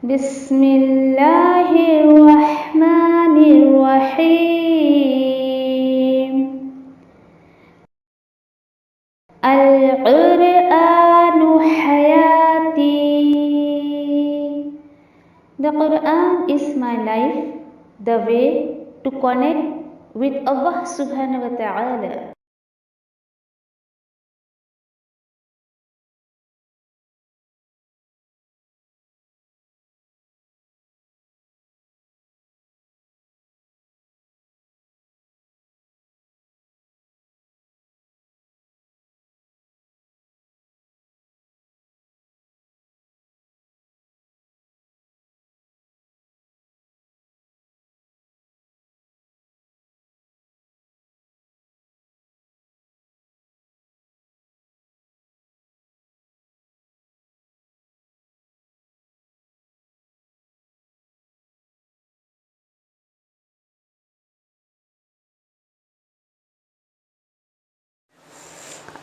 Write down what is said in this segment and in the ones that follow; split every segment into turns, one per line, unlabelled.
بسم اللہ الرحمن الرحیم القرآن حیاتی. The Quran is my life, the way to connect with Allah subhanahu wa ta'ala.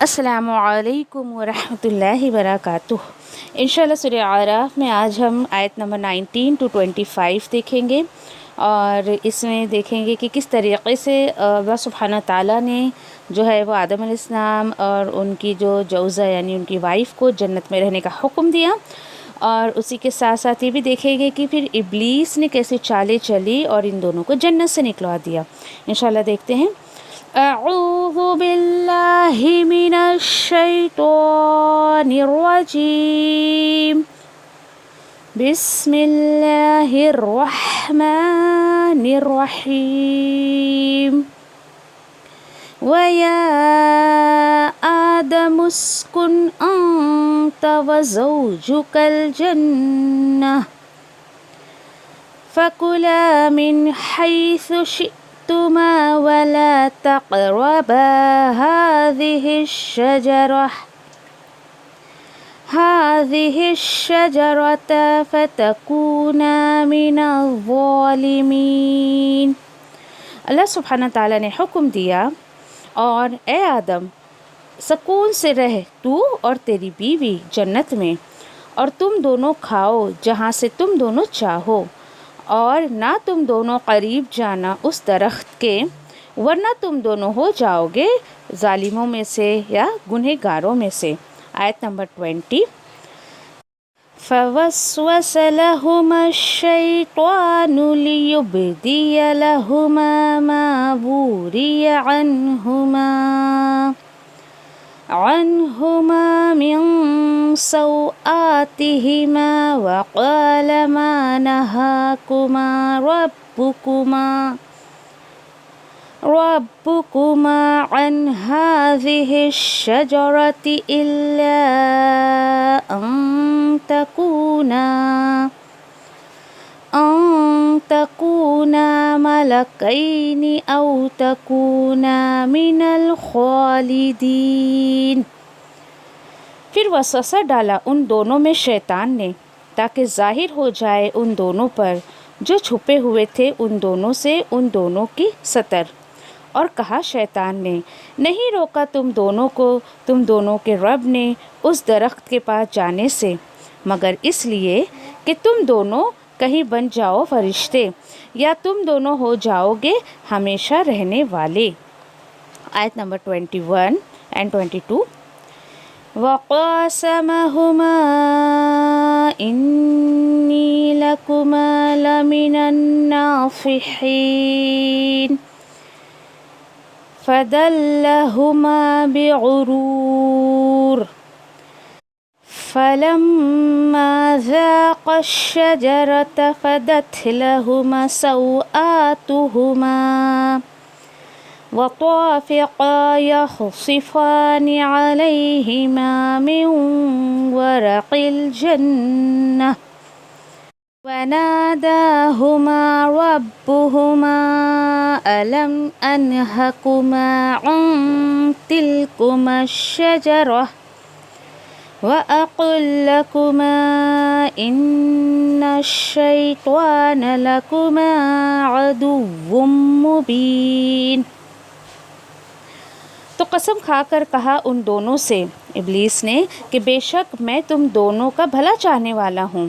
السلام علیکم ورحمۃ اللہ وبرکاتہ. انشاءاللہ سورہ اعراف میں آج ہم آیت نمبر 19 to 25 دیکھیں گے، اور اس میں دیکھیں گے کہ کس طریقے سے اللہ سبحانہ تعالیٰ نے جو ہے وہ آدم علیہ السلام اور ان کی جو جوزہ یعنی ان کی وائف کو جنت میں رہنے کا حکم دیا، اور اسی کے ساتھ ساتھ یہ بھی دیکھیں گے کہ پھر ابلیس نے کیسے چالیں چلی اور ان دونوں کو جنت سے نکلوا دیا. انشاءاللہ دیکھتے ہیں. اعوذ باللہ من الشیطان الرجیم. بسم اللہ الرحمن الرحیم. وَيَا آدَمُ اسْكُنْ أَنْتَ وَزَوْجُكَ الْجَنَّةَ فَكُلَا مِنْ حَيْثُ شِئْتُمَا وَلَا تَقْرَبَا هَذِهِ الشَّجَرَةَ فَتَكُونَا مِنَ الظَّالِمِينَ. اللہ سبحانہ تعالیٰ نے حکم دیا، اور اے آدم سکون سے رہ تو اور تیری بیوی جنت میں، اور تم دونوں کھاؤ جہاں سے تم دونوں چاہو، اور نہ تم دونوں قریب جانا اس درخت کے، ورنہ تم دونوں ہو جاؤ گے ظالموں میں سے یا گنہگاروں میں سے. آیت نمبر 20. فوسوس لهما الشيطان ليبدي لهما ما وري عنهما من سوآتهما وقال ما نهاكما ربكما عن هذه الشجرة إلا أن تكونا ملكين أو تكونا من الخالدين. پھر وسوسہ ڈالا ان دونوں میں شیطان نے تاکہ ظاہر ہو جائے ان دونوں پر جو چھپے ہوئے تھے ان دونوں سے ان دونوں کی ستر. اور کہا شیطان نے، نہیں روکا تم دونوں کو تم دونوں کے رب نے اس درخت کے پاس جانے سے، مگر اس لیے کہ تم دونوں کہیں بن جاؤ فرشتے، یا تم دونوں ہو جاؤ گے ہمیشہ رہنے والے. آیت نمبر 21 and 22. وَقَاسَمَهُمَا إِنِّي لَكُمَا لَمِنَ النَّاصِحِينَ فَدَلَّهُمَا بِغُرُورٍ فَلَمَّا ذَاقَا الشَّجَرَةَ فَدَتْ لَهُمَا سَوْآتُهُمَا وَطَافِقَا يَخْصِفَانِ عَلَيْهِمَا مِنْ وَرَقِ الْجَنَّةِ وَنَادَاهُمَا رَبُّهُمَا أَلَمْ أَنْهَكُمَا عَنْ تِلْكُمَا الشَّجَرَةِ وَأَقُلْ لَكُمَا إِنَّ الشَّيْطَانَ لَكُمَا عَدُوٌّ مُّبِينٌ. تو قسم کھا کر کہا ان دونوں سے ابلیس نے کہ بے شک میں تم دونوں کا بھلا چاہنے والا ہوں،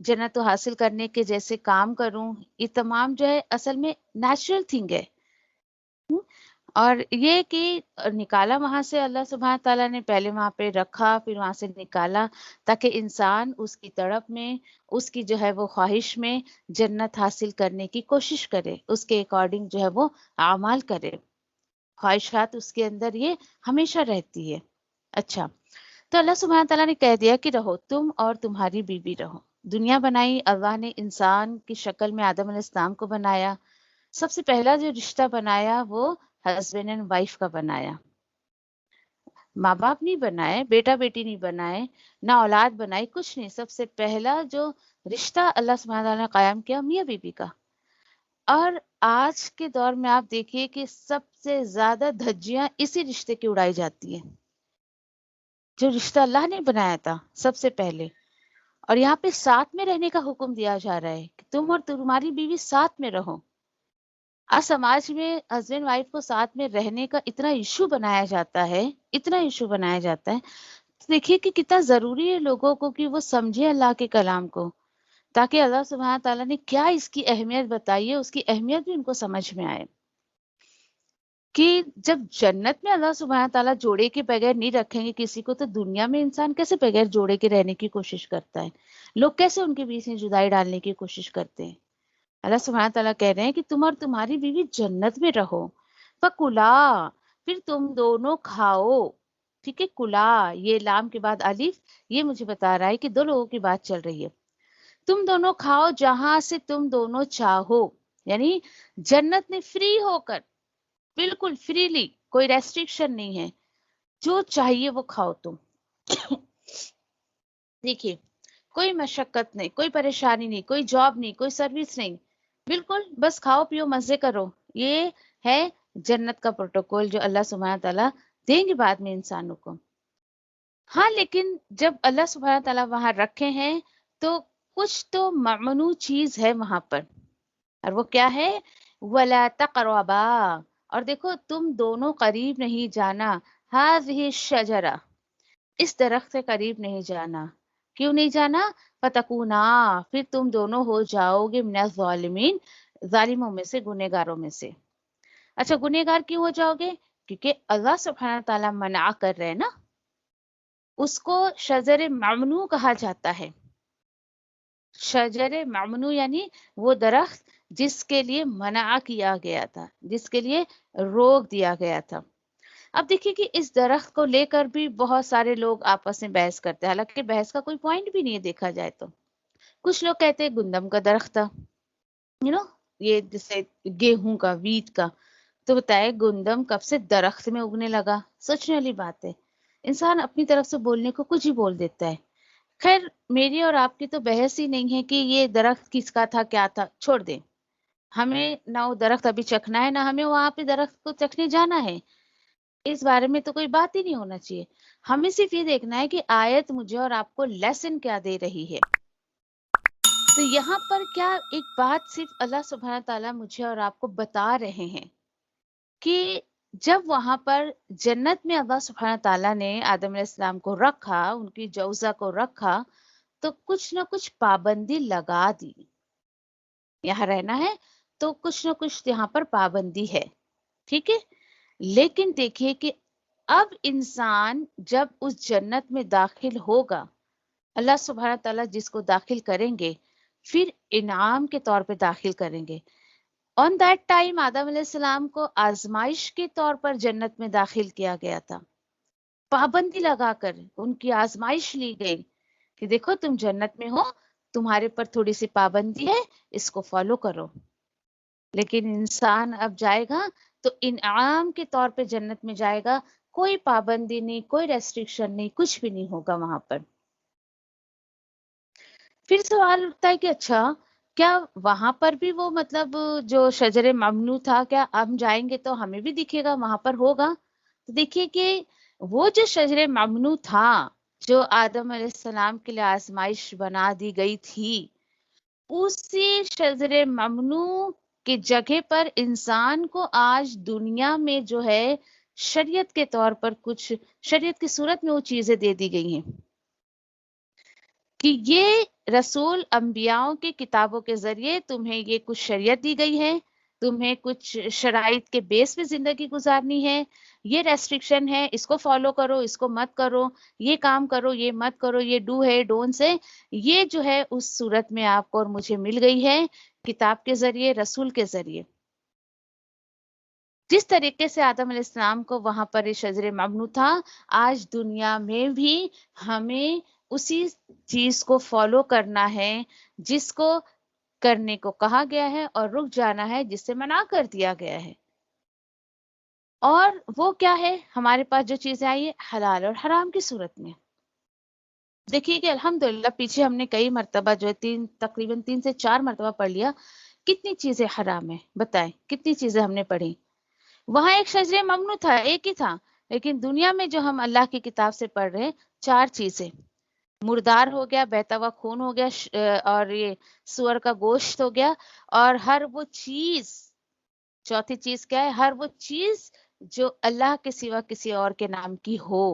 جنت کو حاصل کرنے کے جیسے کام کروں، یہ تمام جو ہے اصل میں نیچرل تھنگ ہے۔ اور یہ کہ نکالا وہاں سے اللہ سبحانہ تعالیٰ نے، پہلے وہاں پہ رکھا پھر وہاں سے نکالا تاکہ انسان اس کی تڑپ میں، اس کی جو ہے وہ خواہش میں جنت حاصل کرنے کی کوشش کرے، اس کے اکارڈنگ جو ہے وہ اعمال کرے، خواہشات اس کے اندر یہ ہمیشہ رہتی ہے۔ اچھا، تو اللہ سبحانہ تعالیٰ نے کہہ دیا کہ رہو تم اور تمہاری بیوی رہو۔ دنیا بنائی، اللہ نے انسان کی شکل میں آدم علیہ السلام کو بنایا۔ سب سے پہلا جو رشتہ بنایا وہ ہسبینڈ اینڈ وائف کا بنایا، ماں باپ نہیں بنائے، بیٹا بیٹی نہیں بنائے، نہ اولاد بنائی، کچھ نہیں۔ سب سے پہلا جو رشتہ اللہ سبحانہ تعالیٰ نے قائم کیا میاں بیوی کا۔ اور آج کے دور میں آپ دیکھیے کہ سب سے زیادہ دھجیاں اسی رشتے کی اڑائی جاتی ہیں، جو رشتہ اللہ نے بنایا تھا سب سے پہلے۔ اور یہاں پہ ساتھ میں رہنے کا حکم دیا جا رہا ہے کہ تم اور تمہاری بیوی ساتھ میں رہو۔ آج سماج میں ہسبینڈ وائف کو ساتھ میں رہنے کا اتنا ایشو بنایا جاتا ہے، اتنا ایشو بنایا جاتا ہے، تو دیکھیے کہ کتنا ضروری ہے لوگوں کو کہ وہ سمجھے اللہ کے کلام کو، تاکہ اللہ سبحانہ تعالیٰ نے کیا اس کی اہمیت بتائی ہے، اس کی اہمیت بھی ان کو سمجھ میں آئے کہ جب جنت میں اللہ سبحانہ تعالیٰ جوڑے کے بغیر نہیں رکھیں گے کسی کو، تو دنیا میں انسان کیسے بغیر جوڑے کے رہنے کی کوشش کرتا ہے؟ لوگ کیسے ان کے بیچ میں جدائی ڈالنے کی کوشش کرتے ہیں؟ اللہ سبحانہ تعالیٰ کہہ رہے ہیں کہ تم اور تمہاری بیوی جنت میں رہو، فَكُلَا، پھر تم دونوں کھاؤ۔ ٹھیک ہے، کلا، یہ لام کے بعد الف، یہ مجھے بتا رہا ہے کہ دو لوگوں کی بات چل رہی ہے۔ تم دونوں کھاؤ جہاں سے تم دونوں چاہو، یعنی جنت میں فری ہو کر، بالکل فریلی، کوئی ریسٹرکشن نہیں ہے، جو چاہیے وہ کھاؤ تم۔ دیکھیے، کوئی مشقت نہیں، کوئی پریشانی نہیں، کوئی جاب نہیں، کوئی سروس نہیں، بالکل بس کھاؤ پیو مزے کرو۔ یہ ہے جنت کا پروٹوکول جو اللہ سبحانہ تعالیٰ دیں گے بعد میں انسانوں کو۔ ہاں، لیکن جب اللہ سبحانہ تعالیٰ وہاں رکھے ہیں تو کچھ تو ممنوع چیز ہے وہاں پر، اور وہ کیا ہے؟ وَلَا تَقْرَبَا، اور دیکھو تم دونوں قریب نہیں جانا، هذه الشجرہ، اس درخت سے قریب نہیں جانا۔ کیوں نہیں جانا؟ فَتَكُونَا، پھر تم دونوں ہو جاؤ گے من الظالمین، ظالموں میں سے، گنہگاروں میں سے۔ اچھا، گنہگار کیوں ہو جاؤ گے؟ کیونکہ اللہ سبحانہ تعالیٰ منع کر رہے ہیں نا، اس کو شجر ممنوع کہا جاتا ہے۔ شجر ممنوع یعنی وہ درخت جس کے لیے منع کیا گیا تھا، جس کے لیے روک دیا گیا تھا۔ اب دیکھیے کہ اس درخت کو لے کر بھی بہت سارے لوگ آپس میں بحث کرتے ہیں، حالانکہ بحث کا کوئی پوائنٹ بھی نہیں ہے دیکھا جائے تو۔ کچھ لوگ کہتے ہیں گندم کا درخت تھا، یہ جیسے گیہوں کا، ویٹ کا، تو بتائے گندم کب سے درخت میں اگنے لگا؟ سوچنے والی بات ہے، انسان اپنی طرف سے بولنے کو کچھ ہی بول دیتا ہے۔ خیر، میری اور آپ کی تو بحث ہی نہیں ہے کہ یہ درخت کس کا تھا، کیا تھا، چھوڑ دیں۔ ہمیں نہ وہ درخت ابھی چکھنا ہے، نہ ہمیں وہاں پہ درخت کو چکھنے جانا ہے، اس بارے میں تو کوئی بات ہی نہیں ہونا چاہیے۔ ہمیں صرف یہ دیکھنا ہے کہ آیت مجھے اور آپ کو لیسن کیا دے رہی ہے۔ تو یہاں پر کیا ایک بات صرف اللہ سبحانہ تعالیٰ مجھے اور آپ کو بتا رہے ہیں کہ جب وہاں پر جنت میں اللہ سبحانہ تعالیٰ نے آدم علیہ السلام کو رکھا، ان کی جوزہ کو رکھا، تو کچھ نہ کچھ پابندی لگا دی۔ یہاں رہنا ہے تو کچھ نہ کچھ یہاں پر پابندی ہے، ٹھیک ہے۔ لیکن دیکھیے کہ اب انسان جب اس جنت میں داخل ہوگا، اللہ سبحانہ تعالیٰ جس کو داخل کریں گے پھر انعام کے طور پہ داخل کریں گے۔ آن دیٹ ٹائم آدم علیہ السلام کو آزمائش کے طور پر جنت میں داخل کیا گیا تھا، پابندی لگا کر ان کی آزمائش لی گئی کہ دیکھو تم جنت میں ہو، تمہارے پر تھوڑی سی پابندی ہے، اس کو فالو کرو۔ لیکن انسان اب جائے گا تو انعام کے طور پہ جنت میں جائے گا، کوئی پابندی نہیں، کوئی ریسٹرکشن نہیں، کچھ بھی نہیں ہوگا وہاں پر۔ پھر سوال اٹھتا ہے کہ اچھا، کیا وہاں پر بھی وہ مطلب جو شجر ممنوع تھا، کیا ہم جائیں گے تو ہمیں بھی دکھے گا، وہاں پر ہوگا؟ تو دیکھیے کہ وہ جو شجر ممنوع تھا، جو آدم علیہ السلام کے لیے آزمائش بنا دی گئی تھی، اسی شجر ممنوع کی جگہ پر انسان کو آج دنیا میں جو ہے شریعت کے طور پر کچھ، شریعت کی صورت میں وہ چیزیں دے دی گئی ہیں کہ یہ رسول انبیاؤں کی کتابوں کے ذریعے تمہیں یہ کچھ شریعت دی گئی ہے، تمہیں کچھ شرائط کے بیس پہ زندگی گزارنی ہے، یہ ریسٹرکشن ہے، اس کو فالو کرو، اس کو مت کرو، یہ کام کرو، یہ مت کرو، یہ ڈو ہے ڈونٹس ہے، یہ جو ہے اس صورت میں آپ کو اور مجھے مل گئی ہے کتاب کے ذریعے، رسول کے ذریعے۔ جس طریقے سے آدم علیہ السلام کو وہاں پر شجر ممنوع تھا، آج دنیا میں بھی ہمیں اسی چیز کو فالو کرنا ہے جس کو کرنے کو کہا گیا ہے، اور رک جانا ہے جس سے منع کر دیا گیا ہے۔ اور وہ کیا ہے؟ ہمارے پاس جو چیزیں آئی ہے حلال اور حرام کی صورت میں۔ دیکھیے کہ الحمدللہ پیچھے ہم نے کئی مرتبہ جو ہے تقریباً 3 سے 4 مرتبہ پڑھ لیا، کتنی چیزیں حرام ہیں بتائیں، کتنی چیزیں ہم نے پڑھی۔ وہاں ایک شجر ممنوع تھا، ایک ہی تھا، لیکن دنیا میں جو ہم اللہ کی کتاب سے پڑھ رہے ہیں 4 چیزیں، مردار ہو گیا، بہتا ہوا خون ہو گیا، اور یہ سور کا گوشت ہو گیا، اور ہر وہ چیز، چوتھی چیز کیا ہے؟ ہر وہ چیز جو اللہ کے سوا کسی اور کے نام کی ہو،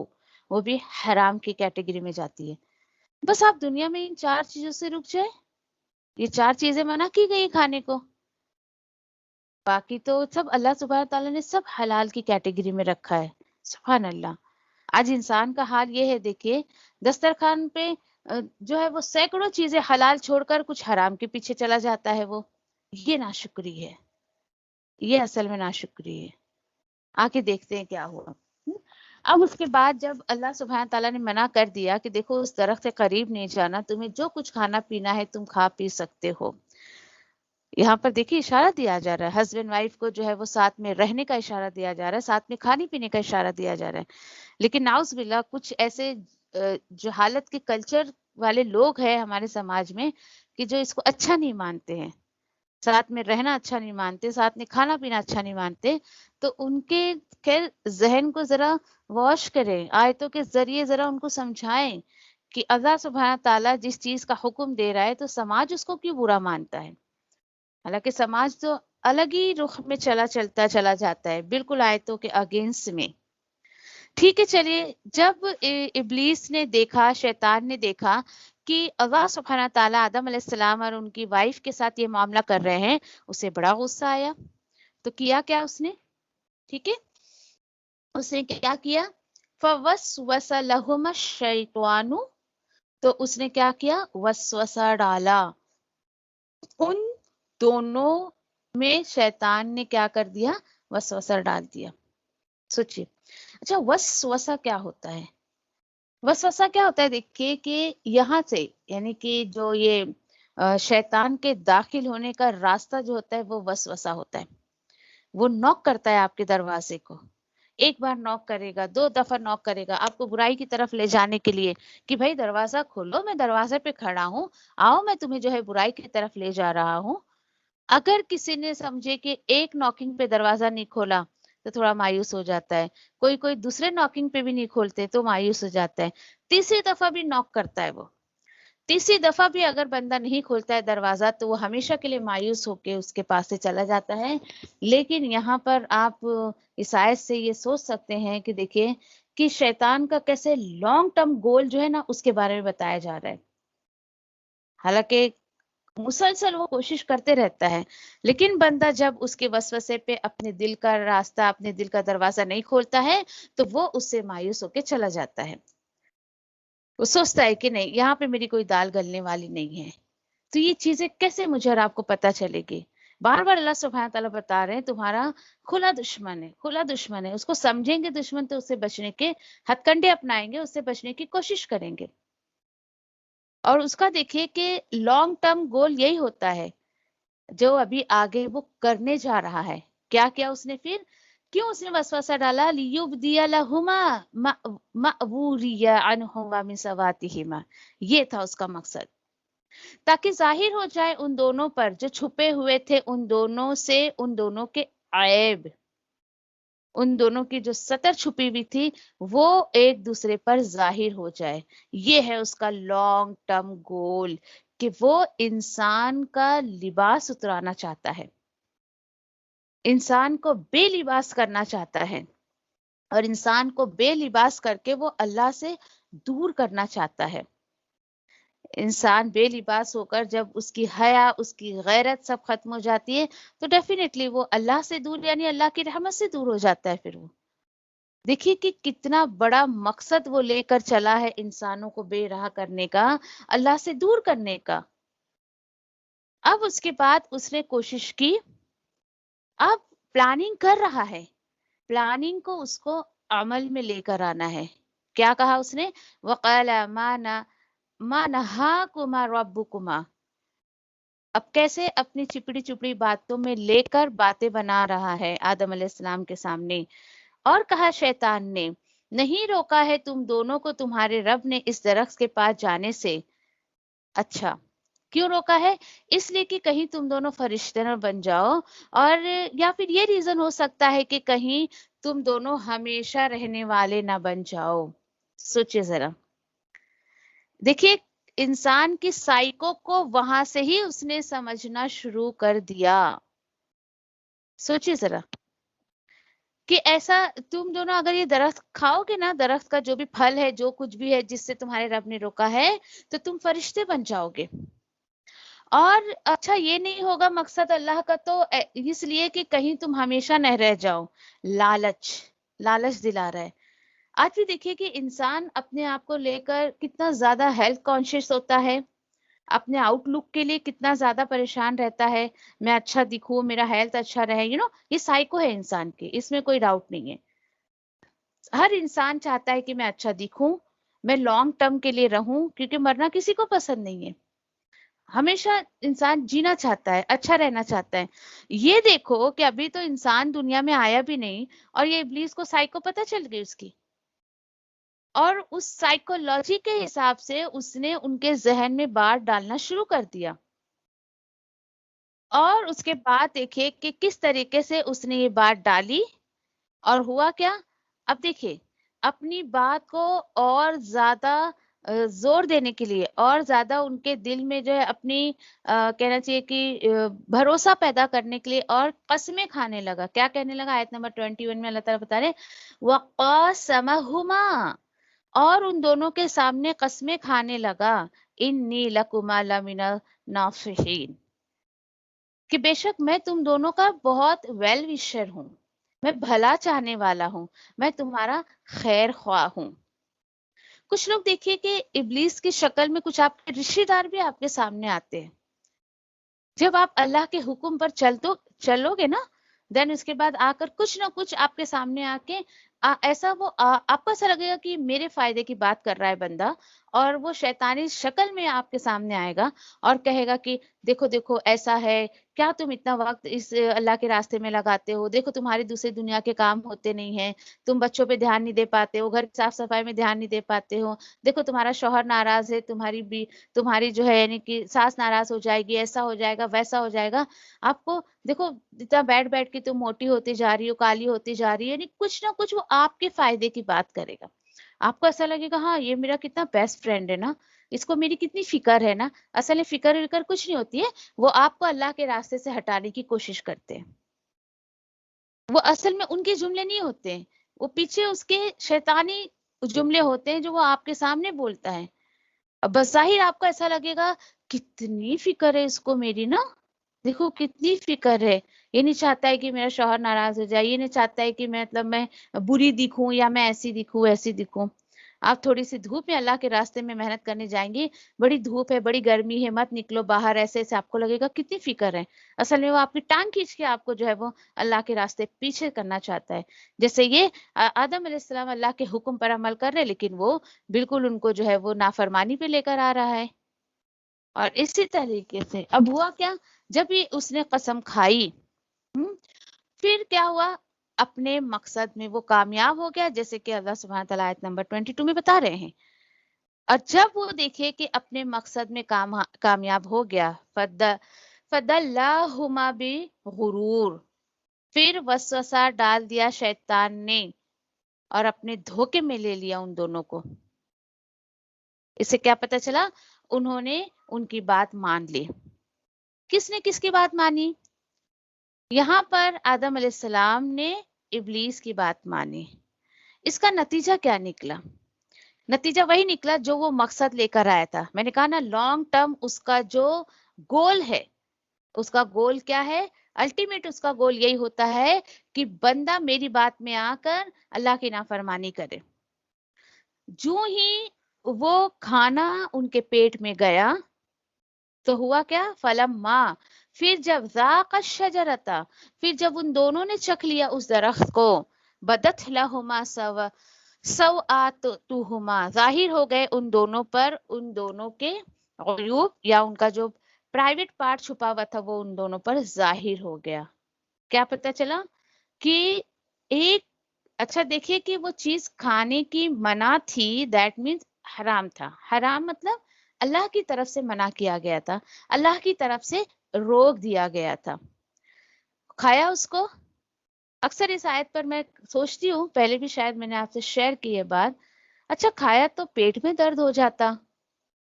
وہ بھی حرام کی کیٹیگری میں جاتی ہے۔ بس آپ دنیا میں ان 4 چیزوں سے رک جائے، یہ 4 چیزیں منع کی گئی کھانے کو، باقی تو سب اللہ سبحانہ تعالیٰ نے سب حلال کی کیٹیگری میں رکھا ہے۔ سبحان اللہ۔ آج انسان کا حال یہ ہے، دیکھیے دسترخوان پہ جو ہے وہ سینکڑوں چیزیں حلال چھوڑ کر کچھ حرام کے پیچھے چلا جاتا ہے، وہ یہ ناشکری ہے، یہ اصل میں ناشکری ہے۔ آگے دیکھتے ہیں کیا ہوا۔ اب اس کے بعد جب اللہ سبحانہ تعالیٰ نے منع کر دیا کہ دیکھو اس درخت کے قریب نہیں جانا، تمہیں جو کچھ کھانا پینا ہے تم کھا پی سکتے ہو، یہاں پر دیکھیے اشارہ دیا جا رہا ہے، ہسبینڈ وائف کو جو ہے وہ ساتھ میں رہنے کا اشارہ دیا جا رہا ہے، ساتھ میں کھانے پینے کا اشارہ دیا جا رہا ہے۔ لیکن نعوذ باللہ کچھ ایسے جہالت کے کلچر والے لوگ ہیں ہمارے سماج میں کہ جو اس کو اچھا نہیں مانتے ہیں، ساتھ میں رہنا اچھا نہیں مانتے، ساتھ میں کھانا پینا اچھا نہیں مانتے، تو ان کے خیر ذہن کو ذرا واش کریں، آیتوں کے ذریعے ذرا ان کو سمجھائیں کہ اللہ سبحانہ تعالیٰ جس چیز کا حکم دے رہا ہے تو سماج اس کو کیوں برا مانتا ہے؟ حالانکہ سماج تو الگ ہی رخ میں چلتا چلا جاتا ہے، بالکل آیتوں کے اگینسٹ میں۔ ٹھیک ہے، چلیے جب ابلیس نے دیکھا، شیطان نے دیکھا کہ اللہ سبحانہ تعالیٰ آدم علیہ السلام اور ان کی وائف کے ساتھ یہ معاملہ کر رہے ہیں، اسے بڑا غصہ آیا، تو کیا اس نے؟ ٹھیک ہے، اس نے کیا کیا؟ فوسوس لہما الشیطان، تو اس نے کیا کیا؟ وسوسہ ڈالا ان دونوں میں، شیطان نے کیا کر دیا؟ وسوسہ ڈال دیا۔ سوچیے، اچھا وسوسہ کیا ہوتا ہے؟ وسوسہ کیا ہوتا ہے؟ دیکھیے کہ یہاں سے یعنی کہ جو یہ شیطان کے داخل ہونے کا راستہ جو ہوتا ہے وہ وسوسہ ہوتا ہے۔ وہ نوک کرتا ہے آپ کے دروازے کو، ایک بار نوک کرے گا، 2 دفعہ نوک کرے گا آپ کو برائی کی طرف لے جانے کے لیے کہ بھائی دروازہ کھولو، میں دروازے پہ کھڑا ہوں، آؤ میں تمہیں جو ہے برائی کی طرف لے جا رہا ہوں۔ اگر کسی نے سمجھے کہ ایک ناکنگ پہ دروازہ نہیں کھولا تو تھوڑا مایوس ہو جاتا ہے، کوئی دوسرے ناکنگ پہ بھی نہیں کھولتے تو مایوس ہو جاتا ہے، تیسری دفعہ بھی ناک کرتا ہے، وہ تیسری دفعہ بھی اگر بندہ نہیں کھولتا ہے دروازہ تو وہ ہمیشہ کے لیے مایوس ہو کے اس کے پاس سے چلا جاتا ہے۔ لیکن یہاں پر آپ اس آیت سے یہ سوچ سکتے ہیں کہ دیکھیں کہ شیطان کا کیسے لانگ ٹرم گول جو ہے نا اس کے بارے میں بتایا جا رہا ہے۔ حالانکہ مسلسل وہ کوشش کرتے رہتا ہے، لیکن بندہ جب اس کے وسوسے پہ اپنے دل کا راستہ، اپنے دل کا دروازہ نہیں کھولتا ہے تو وہ اس سے مایوس ہو کے چلا جاتا ہے، وہ سوچتا ہے کہ نہیں یہاں پہ میری کوئی دال گلنے والی نہیں ہے۔ تو یہ چیزیں کیسے مجھے اور آپ کو پتہ چلے گی؟ بار بار اللہ سبحانہ تعالیٰ بتا رہے ہیں تمہارا کھلا دشمن ہے، کھلا دشمن ہے، اس کو سمجھیں گے دشمن تو اس سے بچنے کے ہتھ کنڈے اپنائیں گے، اس سے بچنے کی کوشش کریں گے۔ اور اس کا دیکھیے کہ لانگ ٹرم گول یہی ہوتا ہے جو ابھی آگے وہ کرنے جا رہا ہے۔ کیا اس نے پھر کیوں اس نے وسوسہ ڈالا؟ لیبدی لہما ما وري عنہما من سواتہما، یہ تھا اس کا مقصد، تاکہ ظاہر ہو جائے ان دونوں پر جو چھپے ہوئے تھے، ان دونوں سے ان دونوں کے عیب، ان دونوں کی جو ستر چھپی ہوئی تھی وہ ایک دوسرے پر ظاہر ہو جائے۔ یہ ہے اس کا لانگ ٹرم گول کہ وہ انسان کا لباس اترانا چاہتا ہے، انسان کو بے لباس کرنا چاہتا ہے، اور انسان کو بے لباس کر کے وہ اللہ سے دور کرنا چاہتا ہے۔ انسان بے لباس ہو کر جب اس کی حیا، اس کی غیرت سب ختم ہو جاتی ہے تو ڈیفینیٹلی وہ اللہ سے دور، یعنی اللہ کی رحمت سے دور ہو جاتا ہے. پھر وہ دیکھیے کہ کتنا بڑا مقصد وہ لے کر چلا ہے انسانوں کو بے راہ کرنے کا، اللہ سے دور کرنے کا. اب اس کے بعد اس نے کوشش کی، اب پلاننگ کر رہا ہے، پلاننگ کو اس کو عمل میں لے کر آنا ہے. کیا کہا اس نے؟ وَقَالَ مَا نَهَاكُمَا رَبُّكُمَا. اب کیسے اپنی چپڑی چپڑی باتوں میں لے کر باتیں بنا رہا ہے آدم علیہ السلام کے سامنے. اور کہا شیطان نے، نہیں روکا ہے تم دونوں کو تمہارے رب نے اس درخت کے پاس جانے سے. اچھا کیوں روکا ہے؟ اس لیے کہ کہیں تم دونوں فرشتے نہ بن جاؤ، اور یا پھر یہ ریزن ہو سکتا ہے کہ کہیں تم دونوں ہمیشہ رہنے والے نہ بن جاؤ. سوچئے ذرا، دیکھیے انسان کی سائیکو کو وہاں سے ہی اس نے سمجھنا شروع کر دیا. سوچئے ذرا کہ ایسا تم دونوں اگر یہ درخت کھاؤ گے نا، درخت کا جو بھی پھل ہے، جو کچھ بھی ہے جس سے تمہارے رب نے روکا ہے، تو تم فرشتے بن جاؤ گے. اور اچھا یہ نہیں ہوگا مقصد اللہ کا، تو اس لیے کہ کہیں تم ہمیشہ نہ رہ جاؤ. لالچ، لالچ دلا رہا ہے. آج بھی دیکھیے کہ انسان اپنے آپ کو لے کر کتنا زیادہ ہیلتھ کانشیس ہوتا ہے، اپنے آؤٹ لک کے لیے کتنا زیادہ پریشان رہتا ہے. میں اچھا دکھوں، میرا ہیلتھ اچھا رہے، یہ سائیکو ہے انسان کی، اس میں کوئی ڈاؤٹ نہیں ہے. ہر انسان چاہتا ہے کہ میں اچھا دکھوں، میں لانگ ٹرم کے لیے رہوں، کیونکہ مرنا کسی کو پسند نہیں ہے. ہمیشہ انسان جینا چاہتا ہے، اچھا رہنا چاہتا ہے. یہ دیکھو کہ ابھی تو انسان دنیا میں آیا بھی نہیں اور یہ ابلیس کو سائیکو پتہ چل گئی اس کی، اور اس سائیکولوجی کے حساب سے اس نے ان کے ذہن میں بات ڈالنا شروع کر دیا. اور اس کے بعد دیکھیے کہ کس طریقے سے اس نے یہ بات ڈالی اور ہوا کیا. اب دیکھیے اپنی بات کو اور زیادہ زور دینے کے لیے، اور زیادہ ان کے دل میں جو ہے اپنی کہنا چاہیے کہ بھروسہ پیدا کرنے کے لیے اور قسمیں کھانے لگا. کیا کہنے لگا؟ آیت نمبر 21 میں اللہ تعالیٰ بتا رہے وَقَاسَمَهُمَا، اور ان دونوں کے سامنے قسمیں کھانے لگا، انی لکما لمن الناصحین، کہ بے شک میں تم دونوں کا بہت ویل وشر ہوں، میں بھلا چاہنے والا ہوں، میں تمہارا خیر خواہ ہوں. کچھ لوگ دیکھیے کہ ابلیس کی شکل میں کچھ آپ کے رشتے دار بھی آپ کے سامنے آتے ہیں. جب آپ اللہ کے حکم پر چلو گے نا، دین اس کے بعد آ کر کچھ نہ کچھ آپ کے سامنے آ کے ایسا وہ آپ کو ایسا لگے گا کہ میرے فائدے کی بات کر رہا ہے بندہ، اور وہ شیطانی شکل میں آپ کے سامنے آئے گا اور کہے گا کہ دیکھو دیکھو ایسا ہے، کیا تم اتنا وقت اس اللہ کے راستے میں لگاتے ہو، دیکھو تمہاری دوسری دنیا کے کام ہوتے نہیں ہیں، تم بچوں پہ دھیان نہیں دے پاتے ہو، گھر کی صاف صفائی میں دھیان نہیں دے پاتے ہو، دیکھو تمہارا شوہر ناراض ہے، تمہاری جو ہے یعنی کہ ساس ناراض ہو جائے گی، ایسا ہو جائے گا، ویسا ہو جائے گا. آپ کو دیکھو جتنا بیٹھ کے تم موٹی ہوتی جا رہی ہو، کالی ہوتی جا رہی ہے، یعنی کچھ نہ کچھ وہ آپ کے فائدے کی بات کرے گا. آپ کو ایسا لگے گا ہاں یہ میرا کتنا بیسٹ فرینڈ ہے نا، اس کو میری کتنی فکر ہے نا. اصل میں فکر کچھ نہیں ہوتی ہے، وہ آپ کو اللہ کے راستے سے ہٹانے کی کوشش کرتے ہیں. وہ اصل میں ان کے جملے نہیں ہوتے ہیں، وہ پیچھے اس کے شیطانی جملے ہوتے ہیں جو وہ آپ کے سامنے بولتا ہے. بظاہر آپ کو ایسا لگے گا کتنی فکر ہے اس کو میری نا، دیکھو کتنی فکر ہے، یہ نہیں چاہتا ہے کہ میرا شوہر ناراض ہو جائے، یہ نہیں چاہتا ہے کہ میں بری دکھوں یا میں ایسی دکھوں ایسی دکھوں. آپ تھوڑی سی دھوپ میں اللہ کے راستے میں محنت کرنے جائیں گی، بڑی دھوپ ہے، بڑی گرمی ہے، مت نکلو باہر، ایسے ایسے آپ کو لگے گا کتنی فکر ہے. اصل میں وہ آپ کی ٹانگ کھینچ کے آپ کو جو ہے وہ اللہ کے راستے پیچھے کرنا چاہتا ہے. جیسے یہ آدم علیہ السلام اللہ کے حکم پر عمل کر رہے، لیکن وہ بالکل ان کو جو ہے وہ نافرمانی پہ لے کر آ رہا ہے. اور اسی طریقے سے اب ہوا کیا، جب یہ اس نے قسم کھائی، پھر کیا ہوا، اپنے مقصد میں وہ کامیاب ہو گیا، جیسے کہ اللہ سبحانہ تعالیٰ آیت نمبر 22 میں بتا رہے ہیں. اور جب وہ دیکھے کہ اپنے مقصد میں کامیاب ہو گیا، فَدَلَّاهُمَا بِغُرُورٍ، پھر وسوسہ ڈال دیا شیطان نے اور اپنے دھوکے میں لے لیا ان دونوں کو. اس سے کیا پتہ چلا، انہوں نے ان کی بات مان لی. کس نے کس کی بات مانی؟ یہاں پر آدم علیہ السلام نے ابلیس کی بات مانی. اس کا نتیجہ کیا نکلا؟ نتیجہ وہی نکلا جو وہ مقصد لے کر آیا تھا. میں نے کہا نا لانگ ٹرم اس کا جو گول ہے، اس کا گول کیا ہے؟ الٹیمیٹ اس کا گول یہی ہوتا ہے کہ بندہ میری بات میں آ کر اللہ کی نافرمانی کرے. جو ہی وہ کھانا ان کے پیٹ میں گیا تو ہوا کیا؟ فلما، پھر جب ذاق الشجرتا، پھر جب ان دونوں نے چکھ لیا اس درخت کو، بدت لہما سوآتہما، ظاہر ہو گئے ان دونوں پر ان دونوں کے عیوب، یا ان کا جو پرائیویٹ پارٹ چھپا ہوا تھا وہ ان دونوں پر ظاہر ہو گیا. کیا پتہ چلا؟ کہ ایک، اچھا دیکھیے کہ وہ چیز کھانے کی منع تھی، دیٹ مینس حرام تھا. حرام مطلب اللہ کی طرف سے منع کیا گیا تھا، اللہ کی طرف سے روک دیا گیا تھا. کھایا اس کو. اکثر اس آیت پر میں سوچتی ہوں، پہلے بھی شاید میں نے آپ سے شیئر کی یہ بات، اچھا کھایا تو پیٹ میں درد ہو جاتا،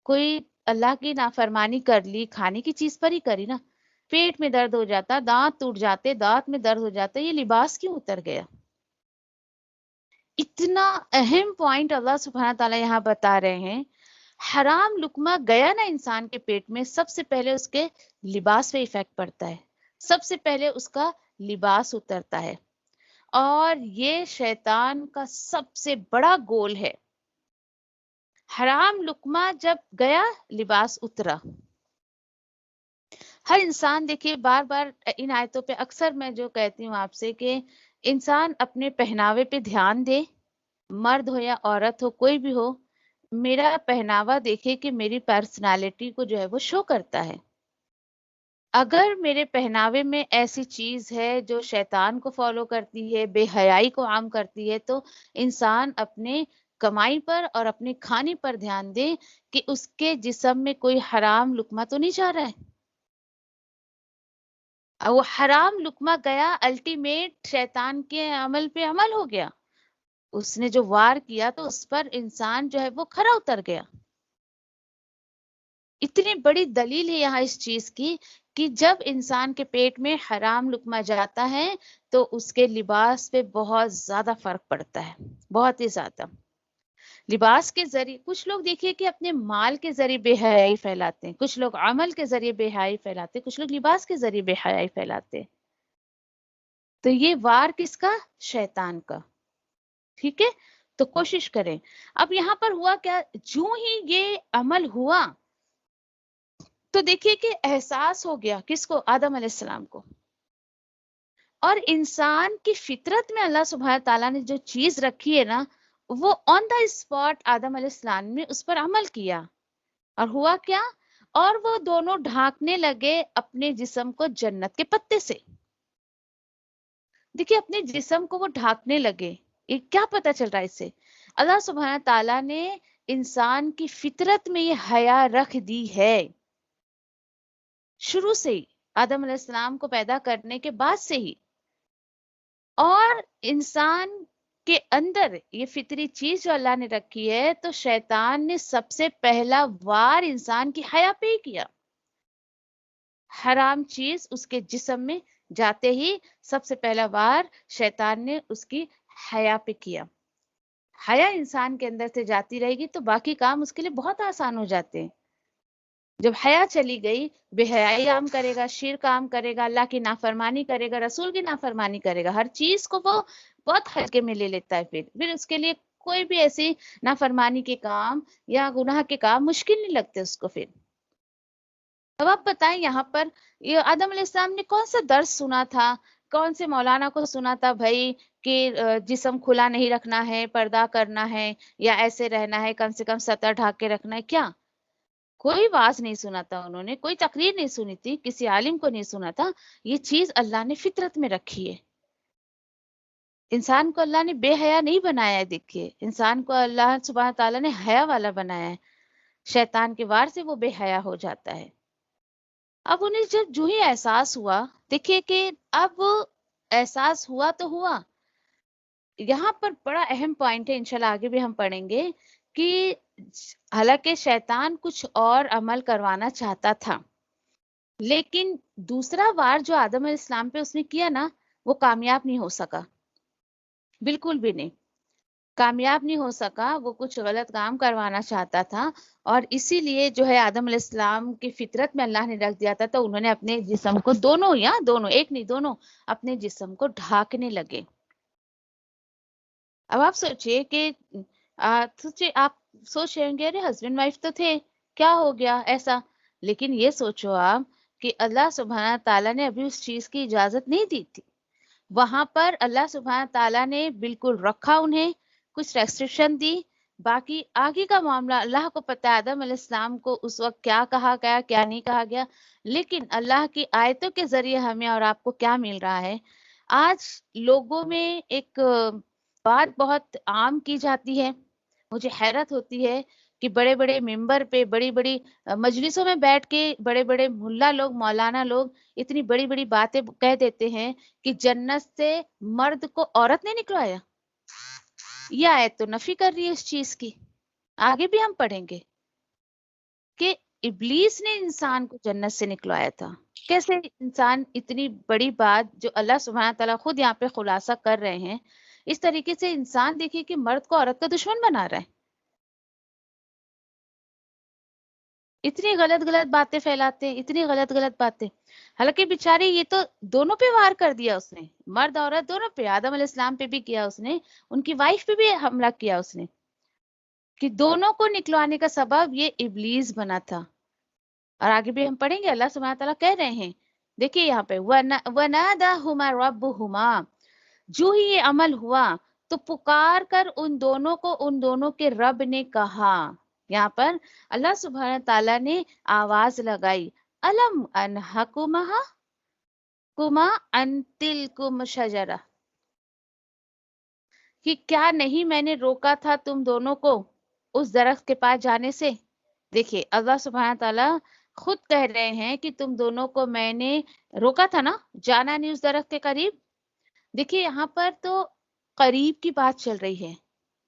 کوئی اللہ کی نافرمانی کر لی، کھانے کی چیز پر ہی کری نا، پیٹ میں درد ہو جاتا، دانت ٹوٹ جاتے، دانت میں درد ہو جاتا، یہ لباس کیوں اتر گیا؟ اتنا اہم پوائنٹ اللہ سبحانہ تعالیٰ یہاں بتا رہے ہیں. حرام لقمہ گیا نا انسان کے پیٹ میں، سب سے پہلے اس کے لباس پہ ایفیکٹ پڑتا ہے، سب سے پہلے اس کا لباس اترتا ہے. اور یہ شیطان کا سب سے بڑا گول ہے. حرام لقمہ جب گیا لباس اترا. ہر انسان دیکھیے بار بار ان آیتوں پہ اکثر میں جو کہتی ہوں آپ سے کہ انسان اپنے پہناوے پہ دھیان دے، مرد ہو یا عورت ہو کوئی بھی ہو، میرا پہناوا دیکھے کہ میری پرسنالٹی کو جو ہے وہ شو کرتا ہے. اگر میرے پہناوے میں ایسی چیز ہے جو شیطان کو فالو کرتی ہے، بے حیائی کو عام کرتی ہے، تو انسان اپنے کمائی پر اور اپنے کھانے پر دھیان دے کہ اس کے جسم میں کوئی حرام لقمہ تو نہیں جا رہا ہے. وہ حرام لقمہ گیا، الٹیمیٹ شیطان کے عمل پہ عمل ہو گیا. اس نے جو وار کیا تو اس پر انسان جو ہے وہ کھرا اتر گیا. اتنی بڑی دلیل ہے یہاں اس چیز کی کہ جب انسان کے پیٹ میں حرام لقمہ جاتا ہے تو اس کے لباس پہ بہت زیادہ فرق پڑتا ہے، بہت ہی زیادہ. لباس کے ذریعے کچھ لوگ دیکھیے کہ اپنے مال کے ذریعے بے حیائی پھیلاتے ہیں، کچھ لوگ عمل کے ذریعے بے حیائی پھیلاتے ہیں، کچھ لوگ لباس کے ذریعے بے حیائی پھیلاتے ہیں. تو یہ وار کس کا؟ شیطان کا. ٹھیک ہے، تو کوشش کریں. اب یہاں پر ہوا کیا؟ جو ہی یہ عمل ہوا تو دیکھیے کہ احساس ہو گیا کس کو؟ آدم علیہ السلام کو. اور انسان کی فطرت میں اللہ سبحانہ تعالیٰ نے جو چیز رکھی ہے نا، وہ آن دا اسپاٹ آدم علیہ السلام نے اس پر عمل کیا. اور ہوا کیا؟ اور وہ دونوں ڈھانکنے لگے اپنے جسم کو جنت کے پتے سے. دیکھیے اپنے جسم کو وہ ڈھانکنے لگے. یہ کیا پتہ چل رہا ہے اس سے؟ اللہ سبحانہ تعالیٰ نے انسان کی فطرت میں یہ حیا رکھ دی ہے شروع سے ہی، آدم علیہ السلام کو پیدا کرنے کے بعد سے ہی. اور انسان کے اندر یہ فطری چیز جو اللہ نے رکھی ہے، تو شیطان نے سب سے پہلا وار انسان کی حیا پہ ہی کیا. حرام چیز اس کے جسم میں جاتے ہی سب سے پہلا وار شیطان نے اس کی حیا پہ کیا. حیا انسان کے اندر سے جاتی رہے گی تو باقی کام اس کے لیے بہت آسان ہو جاتے ہیں. جب حیا چلی گئی، بے حیائی عام کرے گا، شرک عام کرے گا، اللہ کی نافرمانی کرے گا، رسول کی نافرمانی کرے گا، ہر چیز کو وہ بہت ہلکے میں لے لیتا ہے. پھر اس کے لیے کوئی بھی ایسی نافرمانی کے کام یا گناہ کے کام مشکل نہیں لگتے اس کو. پھر اب آپ بتائیں یہاں پر یہ آدم علیہ السلام نے کون سا درس سنا تھا، کون سے مولانا کو سنا تھا بھائی کہ جسم کھلا نہیں رکھنا ہے، پردہ کرنا ہے، یا ایسے رہنا ہے، کم سے کم سطر ڈھک کے رکھنا ہے؟ کیا کوئی واز نہیں سنا تھا انہوں نے، کوئی تقریر نہیں سنی تھی، کسی عالم کو نہیں سنا تھا. یہ چیز اللہ نے فطرت میں رکھی ہے. انسان کو اللہ نے بے حیا نہیں بنایا ہے. دیکھیے انسان کو اللہ سبحانہ تعالیٰ نے حیا والا بنایا ہے. شیطان کے وار سے وہ بے حیا ہو جاتا ہے. اب انہیں جب جو ہی احساس ہوا، دیکھیے کہ اب احساس ہوا تو ہوا. یہاں پر بڑا اہم پوائنٹ ہے، انشاءاللہ آگے بھی ہم پڑھیں گے کہ حالانکہ شیطان کچھ اور عمل کروانا چاہتا تھا، لیکن دوسرا وار جو آدم علیہ السلام پہ اس نے کیا نا، وہ کامیاب نہیں ہو سکا، بالکل بھی نہیں. کامیاب نہیں ہو سکا، وہ کچھ غلط کام کروانا چاہتا تھا، اور اسی لیے جو ہے آدم علیہ السلام کی فطرت میں اللہ نے رکھ دیا تھا، تو انہوں نے اپنے جسم کو دونوں ایک نہیں دونوں اپنے جسم کو ڈھانکنے لگے۔ اب آپ سوچئے کہ آپ سوچ رہے ہوں گے ارے ہسبینڈ وائف تو تھے، کیا ہو گیا ایسا؟ لیکن یہ سوچو آپ کہ اللہ سبحانہ تعالیٰ نے ابھی اس چیز کی اجازت نہیں دی تھی، وہاں پر اللہ سبحانہ تعالیٰ نے بالکل رکھا انہیں، کچھ ریسٹرکشن دی، باقی آگے کا معاملہ اللہ کو پتہ ہے آدم علیہ السلام کو اس وقت کیا کہا گیا کیا نہیں کہا گیا، لیکن اللہ کی آیتوں کے ذریعے ہمیں اور آپ کو کیا مل رہا ہے؟ آج لوگوں میں ایک بات بہت عام کی جاتی ہے، مجھے حیرت ہوتی ہے کہ بڑے بڑے ممبر پہ بڑی بڑی مجلسوں میں بیٹھ کے بڑے بڑے ملا لوگ مولانا لوگ اتنی بڑی بڑی باتیں کہہ دیتے ہیں کہ جنت سے مرد کو عورت نے نکلوایا۔ یہ آیت تو نفی کر رہی ہے اس چیز کی، آگے بھی ہم پڑھیں گے کہ ابلیس نے انسان کو جنت سے نکلوایا تھا۔ کیسے انسان اتنی بڑی بات جو اللہ سبحانہ تعالیٰ خود یہاں پہ خلاصہ کر رہے ہیں، اس طریقے سے انسان دیکھیے کہ مرد کو عورت کا دشمن بنا رہا ہے، اتنی غلط غلط باتیں پھیلاتے ہیں، اتنی غلط غلط باتیں، حالانکہ بیچارے یہ تو دونوں پہ وار کر دیا اس نے، مرد عورت دونوں پہ، آدم علیہ السلام پہ بھی کیا اس نے، ان کی وائف پہ بھی حملہ کیا اس نے، کہ دونوں کو نکلوانے کا سبب یہ ابلیس بنا تھا۔ اور آگے بھی ہم پڑھیں گے اللہ سبحانہ تعالیٰ کہہ رہے ہیں، دیکھیے یہاں پہ وَنَادَاهُمَا رَبُّهُمَا، جو ہی یہ عمل ہوا تو پکار کر ان دونوں کو ان دونوں کے رب نے کہا، یہاں پر اللہ سبحانہ تعالیٰ نے آواز لگائی، الم انہکما کما ان تلکم شجرہ، کہ کیا نہیں میں نے روکا تھا تم دونوں کو اس درخت کے پاس جانے سے۔ دیکھیے اللہ سبحانہ تعالیٰ خود کہہ رہے ہیں کہ تم دونوں کو میں نے روکا تھا نا، جانا نہیں اس درخت کے قریب۔ دیکھیے یہاں پر تو قریب کی بات چل رہی ہے،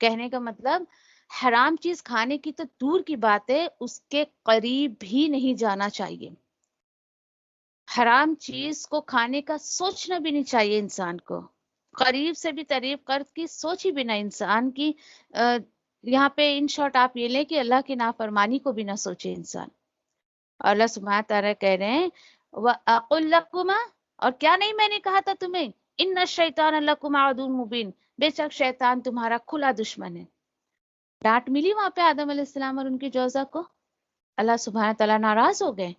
کہنے کا مطلب حرام چیز کھانے کی تو دور کی بات ہے، اس کے قریب بھی نہیں جانا چاہیے، حرام چیز کو کھانے کا سوچنا بھی نہیں چاہیے انسان کو، قریب سے بھی قریب قرب کی سوچ ہی بھی نہ انسان کی۔ یہاں پہ ان شارٹ آپ یہ لیں کہ اللہ کی نافرمانی کو بھی نہ سوچے انسان۔ اور اللہ سبحانہ تعالیٰ کہہ رہے ہیں وَأَقُلْ لَكُمَا، اور کیا نہیں میں نے کہا تھا تمہیں، ان الشیطان لکم عدو مبین، بے شک شیطان تمہارا کھلا دشمن ہے۔ ڈانٹ ملی وہاں پہ آدم علیہ السلام اور ان کی جوزہ کو، اللہ سبحانہ تعالیٰ ناراض ہو گئے،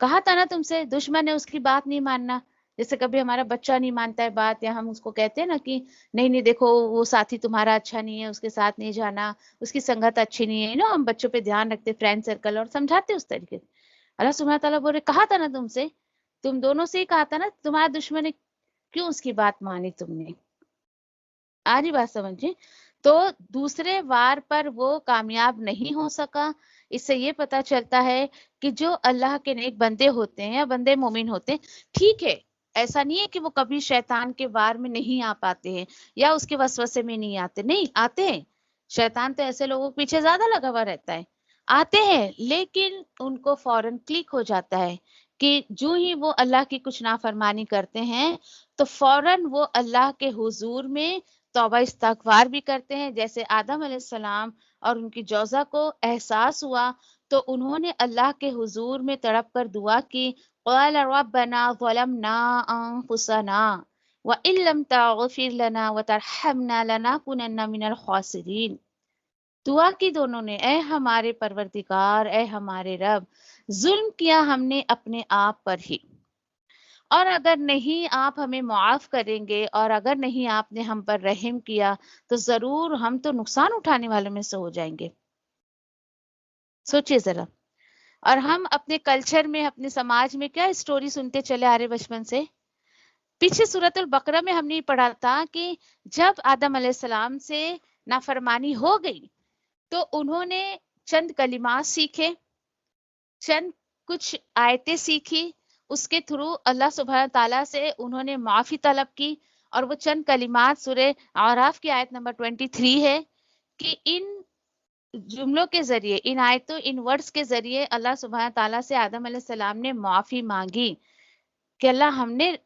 کہا تھا نا تم سے دشمن ہے اس کی بات نہیں ماننا، جیسے کبھی ہمارا بچہ نہیں مانتا ہے بات، یا ہم اس کو کہتے ہیں نا کہ نہیں نہیں دیکھو وہ ساتھی تمہارا اچھا نہیں ہے، اس کے ساتھ نہیں جانا، اس کی سنگت اچھی نہیں ہے، ہم بچوں پہ دھیان رکھتے فرینڈ سرکل اور سمجھاتے اس طریقے سے۔ اللہ سبحانہ تعالیٰ بول رہے کہا تھا نا تم سے، تم دونوں سے ہی کہا تھا نا، تمہارا دشمن ہے، کیوں اس کی بات مانی تم نے؟ آج بات سمجھیں تو دوسرے وار پر وہ کامیاب نہیں ہو سکا۔ اس سے یہ پتا چلتا ہے کہ جو اللہ کے نیک بندے ہوتے ہیں یا بندے مومن ہوتے ہیں، ٹھیک ہے ایسا نہیں ہے کہ وہ کبھی شیطان کے وار میں نہیں آ پاتے ہیں یا اس کے وسوسے میں نہیں آتے، نہیں آتے ہیں، شیطان تو ایسے لوگوں کے پیچھے زیادہ لگا ہوا رہتا ہے، آتے ہیں، لیکن ان کو فوراً کلک ہو جاتا ہے کہ جو ہی وہ اللہ کی کچھ نافرمانی کرتے ہیں تو فوراً وہ اللہ کے حضور میں توبہ استغفار بھی کرتے ہیں، جیسے آدم علیہ السلام اور ان کی جوزہ کو احساس ہوا تو انہوں نے اللہ کے حضور میں تڑپ کر دعا کی، قال ربنا ظلمنا انفسنا وان لم تغفر لنا وترحمنا لنكونن من الخاسرین، دعا کی دونوں نے، اے ہمارے پروردگار، اے ہمارے رب، ظلم کیا ہم نے اپنے آپ پر ہی، اور اگر نہیں آپ ہمیں معاف کریں گے اور اگر نہیں آپ نے ہم پر رحم کیا تو ضرور ہم تو نقصان اٹھانے والوں میں سے ہو جائیں گے۔ سوچئے ذرا، اور ہم اپنے کلچر میں اپنے سماج میں کیا اسٹوری سنتے چلے آ رہے بچپن سے، پیچھے سورۃ البقرہ میں ہم نے پڑھا تھا کہ جب آدم علیہ السلام سے نافرمانی ہو گئی تو انہوں نے چند کلمات سیکھے، چند کچھ آیتیں سیکھی، اس کے تھرو اللہ سبحانہ تعالیٰ سے انہوں نے معافی طلب کی، اور وہ چند کلمات سورہ اعراف کی آیت نمبر 23 ہے کہ ان جملوں کے ذریعے، ان آیتوں، ان ورڈز کے ذریعے اللہ سبحانہ تعالیٰ سے آدم علیہ السلام نے معافی مانگی کہ اللہ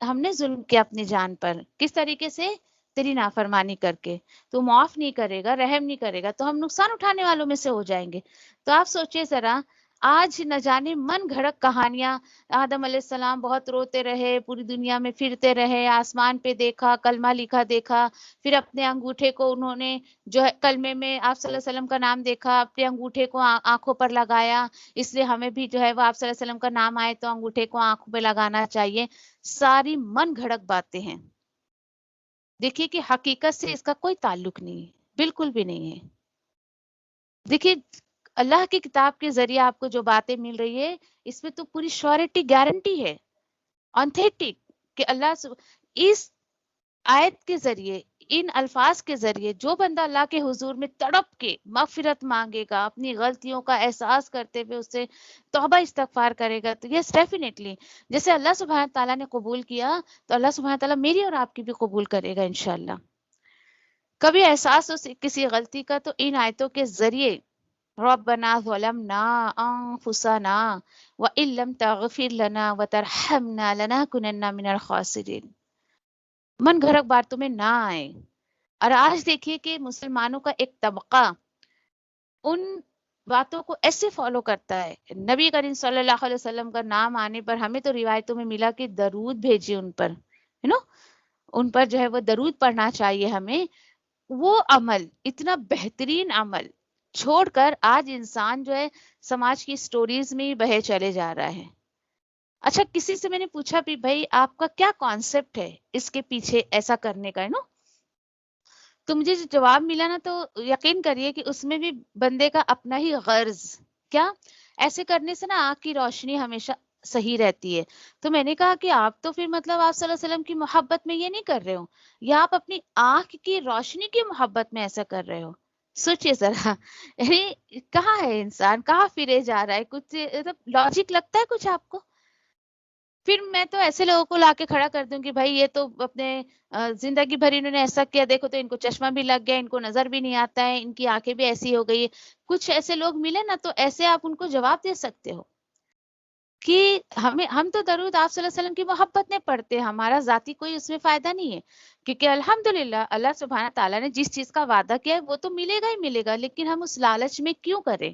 ہم نے ظلم کیا اپنی جان پر، کس طریقے سے تیری نافرمانی کر کے، تو معاف نہیں کرے گا، رحم نہیں کرے گا، تو ہم نقصان اٹھانے والوں میں سے ہو جائیں گے۔ تو آپ سوچئے ذرا، آج نہ جانے من گھڑت کہانیاں، آدم علیہ السلام بہت روتے رہے، پوری دنیا میں پھرتے رہے، آسمان پہ دیکھا، کلمہ لکھا دیکھا، پھر اپنے انگوٹھے کو انہوں نے جو ہے کلمے میں آپ صلی اللہ علیہ وسلم کا نام دیکھا، اپنے انگوٹھے کو آنکھوں پر لگایا، اس لیے ہمیں بھی جو ہے وہ آپ صلی اللہ علیہ وسلم کا نام آئے تو انگوٹھے کو آنکھوں پہ لگانا چاہیے۔ ساری من گھڑت باتیں ہیں، دیکھیے کہ حقیقت سے اس کا کوئی تعلق نہیں ہے، بالکل بھی نہیں ہے۔ دیکھیے اللہ کی کتاب کے ذریعے آپ کو جو باتیں مل رہی ہے، اس میں تو پوری شیورٹی گارنٹی ہے، آتھینٹک، کہ اس آیت کے ذریعے، ان الفاظ کے ذریعے جو بندہ اللہ کے حضور میں تڑپ کے مغفرت مانگے گا، اپنی غلطیوں کا احساس کرتے ہوئے اسے توبہ استغفار کرے گا، تو یس ڈیفینیٹلی جیسے اللہ سبحانہ تعالیٰ نے قبول کیا، تو اللہ سبحانہ تعالیٰ میری اور آپ کی بھی قبول کرے گا انشاءاللہ۔ کبھی احساس ہو کسی غلطی کا، تو ان آیتوں کے ذریعے ربنا ظلمنا انفسنا وان لم تغفر لنا وترحمنا لنكونن من الخاسرین۔ من گھڑت باتوں میں نہ آئے۔ اور آج دیکھیے کہ مسلمانوں کا ایک طبقہ ان باتوں کو ایسے فالو کرتا ہے۔ نبی کریم صلی اللہ علیہ وسلم کا نام آنے پر ہمیں تو روایتوں میں ملا کہ درود بھیجیے ان پر، ان پر جو ہے وہ درود پڑھنا چاہیے ہمیں۔ وہ عمل، اتنا بہترین عمل چھوڑ کر آج انسان جو ہے سماج کی سٹوریز میں ہی بہے چلے جا رہا ہے۔ اچھا، کسی سے میں نے پوچھا بھی بھائی آپ کا کیا کانسیپٹ ہے اس کے پیچھے ایسا کرنے کا، تو مجھے جو جواب ملا نا، تو یقین کریے کہ اس میں بھی بندے کا اپنا ہی غرض، کیا ایسے کرنے سے نا آنکھ کی روشنی ہمیشہ صحیح رہتی ہے۔ تو میں نے کہا کہ آپ تو پھر مطلب آپ صلی اللہ علیہ وسلم کی محبت میں یہ نہیں کر رہے ہو، یا آپ اپنی آنکھ کی روشنی کی محبت میں ایسا کر رہے ہو۔ سوچئے ذرا، یعنی کہاں ہے انسان، کہاں پھرے جا رہا ہے، کچھ لاجک لگتا ہے کچھ آپ کو؟ پھر میں تو ایسے لوگوں کو لا کے کھڑا کر دوں کہ بھائی یہ تو اپنے زندگی بھر انہوں نے ایسا کیا، دیکھو تو ان کو چشمہ بھی لگ گیا، ان کو نظر بھی نہیں آتا ہے، ان کی آنکھیں بھی ایسی ہو گئی۔ کچھ ایسے لوگ ملے نا، تو ایسے آپ ان کو جواب دے سکتے ہو کہ ہم تو درود آپ صلی اللہ علیہ وسلم کی محبت میں پڑھتے ہیں، ہمارا ذاتی کوئی اس میں فائدہ نہیں ہے، کیونکہ الحمدللہ اللہ سبحانہ تعالیٰ نے جس چیز کا وعدہ کیا ہے وہ تو ملے گا ہی ملے گا، لیکن ہم اس لالچ میں کیوں کریں؟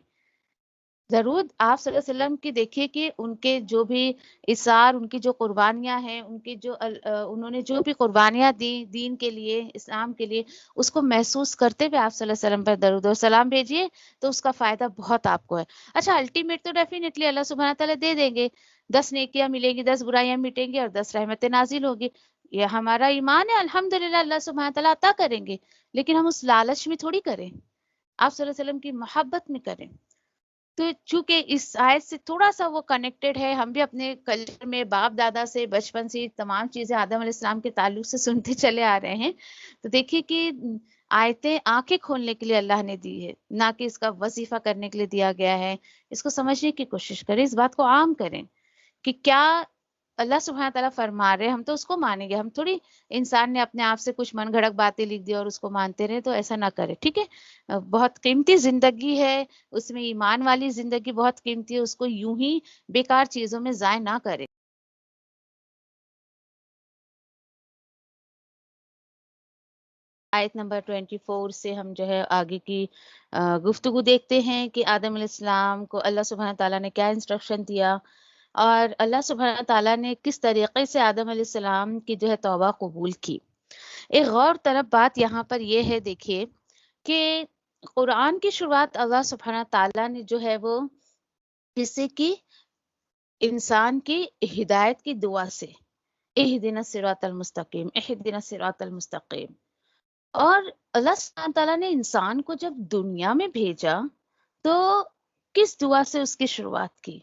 درود آپ صلی اللہ علیہ وسلم کی دیکھیے کہ ان کے جو بھی اثار، ان کی جو قربانیاں ہیں، ان کی جو انہوں نے جو بھی قربانیاں دی دین کے لیے، اسلام کے لیے، اس کو محسوس کرتے ہوئے آپ صلی اللہ علیہ وسلم پر درود و سلام بھیجیے، تو اس کا فائدہ بہت آپ کو ہے۔ اچھا، الٹیمیٹ تو ڈیفینیٹلی اللہ سبحانہ تعالیٰ دے دیں گے، 10 نیکیاں ملیں گی، 10 برائیاں مٹیں گی اور 10 رحمتیں نازل ہوگی۔ یہ ہمارا ایمان ہے، الحمدللہ اللہ سبحانہ تعالیٰ عطا کریں گے، لیکن ہم اس لالچ میں تھوڑی کریں، آپ صلی اللہ علیہ وسلم کی محبت میں کریں۔ تو چونکہ اس آیت سے تھوڑا سا وہ کنیکٹڈ ہے، ہم بھی اپنے کلچر میں باپ دادا سے بچپن سے تمام چیزیں آدم علیہ السلام کے تعلق سے سنتے چلے آ رہے ہیں، تو دیکھیے کہ آیتیں آنکھیں کھولنے کے لیے اللہ نے دی ہے، نہ کہ اس کا وظیفہ کرنے کے لیے دیا گیا ہے۔ اس کو سمجھنے کی کوشش کریں، اس بات کو عام کریں کہ کیا اللہ سبحانہ تعالیٰ فرما رہے ہیں، ہم تو اس کو مانیں گے، ہم تھوڑی انسان نے اپنے آپ سے کچھ من گھڑت باتیں لکھ دی اور اس کو مانتے رہے، تو ایسا نہ کرے، ٹھیک ہے؟ بہت قیمتی زندگی ہے، اس میں ایمان والی زندگی بہت قیمتی ہے، اس کو یوں ہی بیکار چیزوں میں ضائع نہ کرے۔ آیت نمبر 24 سے ہم جو ہے آگے کی گفتگو دیکھتے ہیں کہ آدم علیہ السلام کو اللہ سبحانہ تعالیٰ نے کیا انسٹرکشن دیا، اور اللہ سبحانہ تعالیٰ نے کس طریقے سے آدم علیہ السلام کی جو ہے توبہ قبول کی۔ ایک غور طلب بات یہاں پر یہ ہے، دیکھیے کہ قرآن کی شروعات اللہ سبحانہ تعالیٰ نے جو ہے وہ جسے کی انسان کی ہدایت کی دعا سے، اہدنا الصراط المستقیم، اہدنا الصراط المستقیم۔ اور اللہ سبحانہ تعالیٰ نے انسان کو جب دنیا میں بھیجا تو کس دعا سے اس کی شروعات کی؟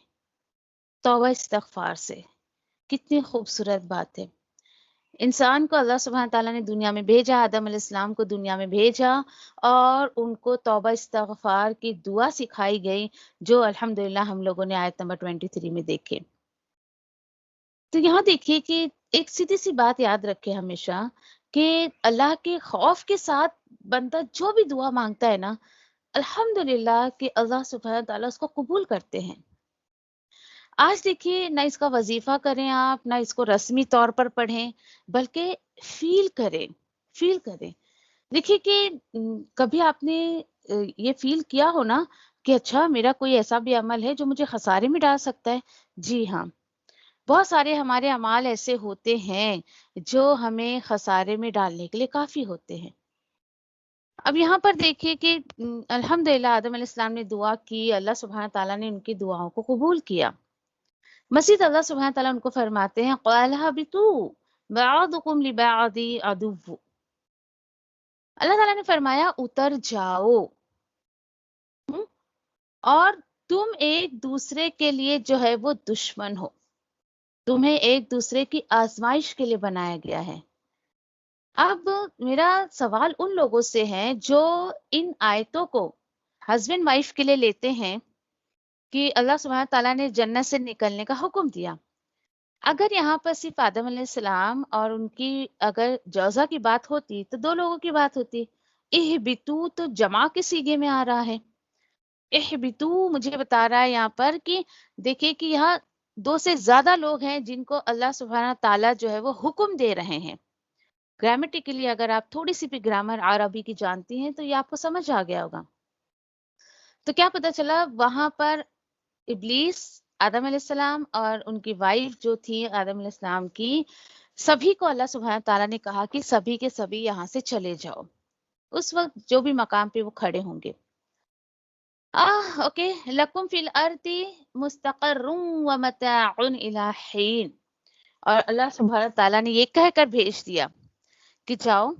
توبہ استغفار سے۔ کتنی خوبصورت بات ہے۔ انسان کو اللہ سبحانہ تعالیٰ نے دنیا میں بھیجا، آدم علیہ السلام کو دنیا میں بھیجا، اور ان کو توبہ استغفار کی دعا سکھائی گئی، جو الحمدللہ ہم لوگوں نے آیت نمبر 23 میں دیکھے۔ تو یہاں دیکھیے کہ ایک سیدھی سی بات یاد رکھے ہمیشہ کہ اللہ کے خوف کے ساتھ بندہ جو بھی دعا مانگتا ہے نا، الحمدللہ کہ اللہ سبحانہ تعالیٰ اس کو قبول کرتے ہیں۔ آج دیکھیے، نہ اس کا وظیفہ کریں آپ، نہ اس کو رسمی طور پر پڑھیں، بلکہ فیل کریں، فیل کریں. دیکھیے کہ کبھی آپ نے یہ فیل کیا ہو نا کہ اچھا میرا کوئی ایسا بھی عمل ہے جو مجھے خسارے میں ڈال سکتا ہے. جی ہاں، بہت سارے ہمارے اعمال ایسے ہوتے ہیں جو ہمیں خسارے میں ڈالنے کے لیے کافی ہوتے ہیں. اب یہاں پر دیکھیے کہ الحمدللہ آدم علیہ السلام نے دعا کی، اللہ سبحانہ تعالیٰ نے ان کی دعاؤں کو قبول کیا. مزید اللہ سبحانہ تعالیٰ ان کو فرماتے ہیں قَالَ اهْبِطُوا بَعْضُكُمْ لِبَعْضٍ عَدُوٌّ. اللہ تعالیٰ نے فرمایا اتر جاؤ، ہم، اور تم ایک دوسرے کے لیے جو ہے وہ دشمن ہو. تمہیں ایک دوسرے کی آزمائش کے لیے بنایا گیا ہے. اب میرا سوال ان لوگوں سے ہے جو ان آیتوں کو ہسبینڈ وائف کے لیے لیتے ہیں کہ اللہ سبحانہ تعالیٰ نے جنت سے نکلنے کا حکم دیا. اگر یہاں پر صرف آدم علیہ السلام اور ان کی اگر جوزہ کی بات ہوتی تو دو لوگوں کی بات ہوتی. اہبتو تو جمع کے سیغے میں آ رہا ہے. اہبتو مجھے بتا رہا ہے یہاں پر کہ دیکھیے کہ یہاں دو سے زیادہ لوگ ہیں جن کو اللہ سبحانہ تعالیٰ جو ہے وہ حکم دے رہے ہیں. گرامیٹیکلی اگر آپ تھوڑی سی بھی گرامر عربی کی جانتی ہیں تو یہ آپ کو سمجھ آ گیا ہوگا. تو کیا پتا چلا وہاں پر ابلیس، آدم علیہ السلام اور ان کی وائف جو تھی آدم علیہ السلام کی، سبھی کو اللہ سبحانہ تعالیٰ نے کہا کہ سبھی کے سبھی یہاں سے چلے جاؤ. اس وقت جو بھی مقام پہ وہ کھڑے ہوں گے. اوکے، لکم فی الارض مستقر و متاع الی حین. اور اللہ سبحانہ تعالیٰ نے یہ کہہ کر بھیج دیا کہ جاؤ،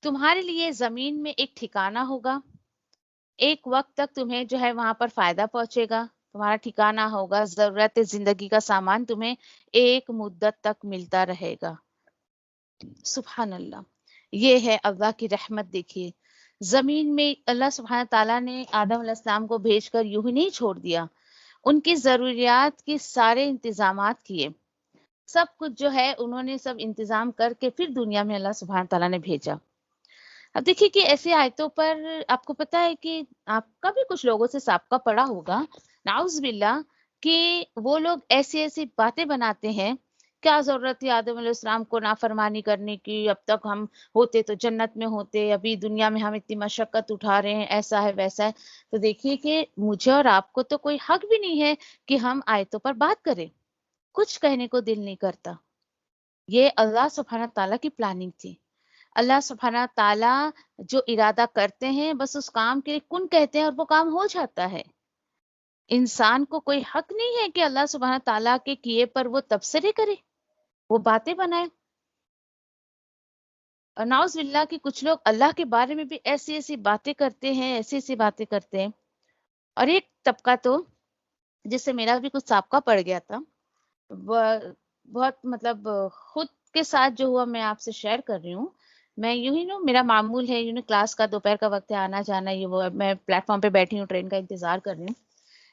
تمہارے لیے زمین میں ایک ٹھکانہ ہوگا، ایک وقت تک تمہیں جو ہے وہاں پر فائدہ پہنچے گا، تمہارا ٹھکانہ ہوگا، ضرورت زندگی کا سامان تمہیں ایک مدت تک ملتا رہے گا. سبحان اللہ، یہ ہے اللہ کی رحمت. دیکھیے زمین میں اللہ سبحانہ تعالیٰ نے آدم علیہ السلام کو بھیج کر یوں ہی نہیں چھوڑ دیا، ان کی ضروریات کے سارے انتظامات کیے، سب کچھ جو ہے انہوں نے سب انتظام کر کے پھر دنیا میں اللہ سبحانہ تعالیٰ نے بھیجا. اب دیکھیے کہ ایسے آیتوں پر آپ کو پتا ہے کہ آپ کا بھی کچھ لوگوں سے سابقہ پڑا ہوگا، نعوذ باللہ، کہ وہ لوگ ایسی ایسی باتیں بناتے ہیں. کیا ضرورت تھی آدم علیہ السلام کو نافرمانی کرنے کی، اب تک ہم ہوتے تو جنت میں ہوتے، ابھی دنیا میں ہم اتنی مشقت اٹھا رہے ہیں، ایسا ہے ویسا ہے. تو دیکھیے کہ مجھے اور آپ کو تو کوئی حق بھی نہیں ہے کہ ہم آیتوں پر بات کریں، کچھ کہنے کو دل نہیں کرتا. یہ اللہ سبحانہ تعالیٰ کی پلاننگ تھی. اللہ سبحانہ تعالیٰ جو ارادہ کرتے ہیں بس اس کام کے لیے کن کہتے ہیں اور وہ کام ہو جاتا ہے. انسان کو کوئی حق نہیں ہے کہ اللہ سبحانہ تعالیٰ کے کیے پر وہ تبصرے کرے، وہ باتیں بنائے. اور نعوذ باللہ کہ کچھ لوگ اللہ کے بارے میں بھی ایسی ایسی باتیں کرتے ہیں، ایسی ایسی باتیں کرتے ہیں. اور ایک طبقہ تو جس سے میرا بھی کچھ سابقہ پڑ گیا تھا، بہت مطلب خود کے ساتھ جو ہوا میں آپ سے شیئر کر رہی ہوں. میں یوں ہی میرا معمول ہے کلاس کا، دوپہر کا وقت ہے، آنا جانا، یہ وہ، میں پلیٹ فارم پہ بیٹھی ہوں، ٹرین کا انتظار کر رہی ہوں.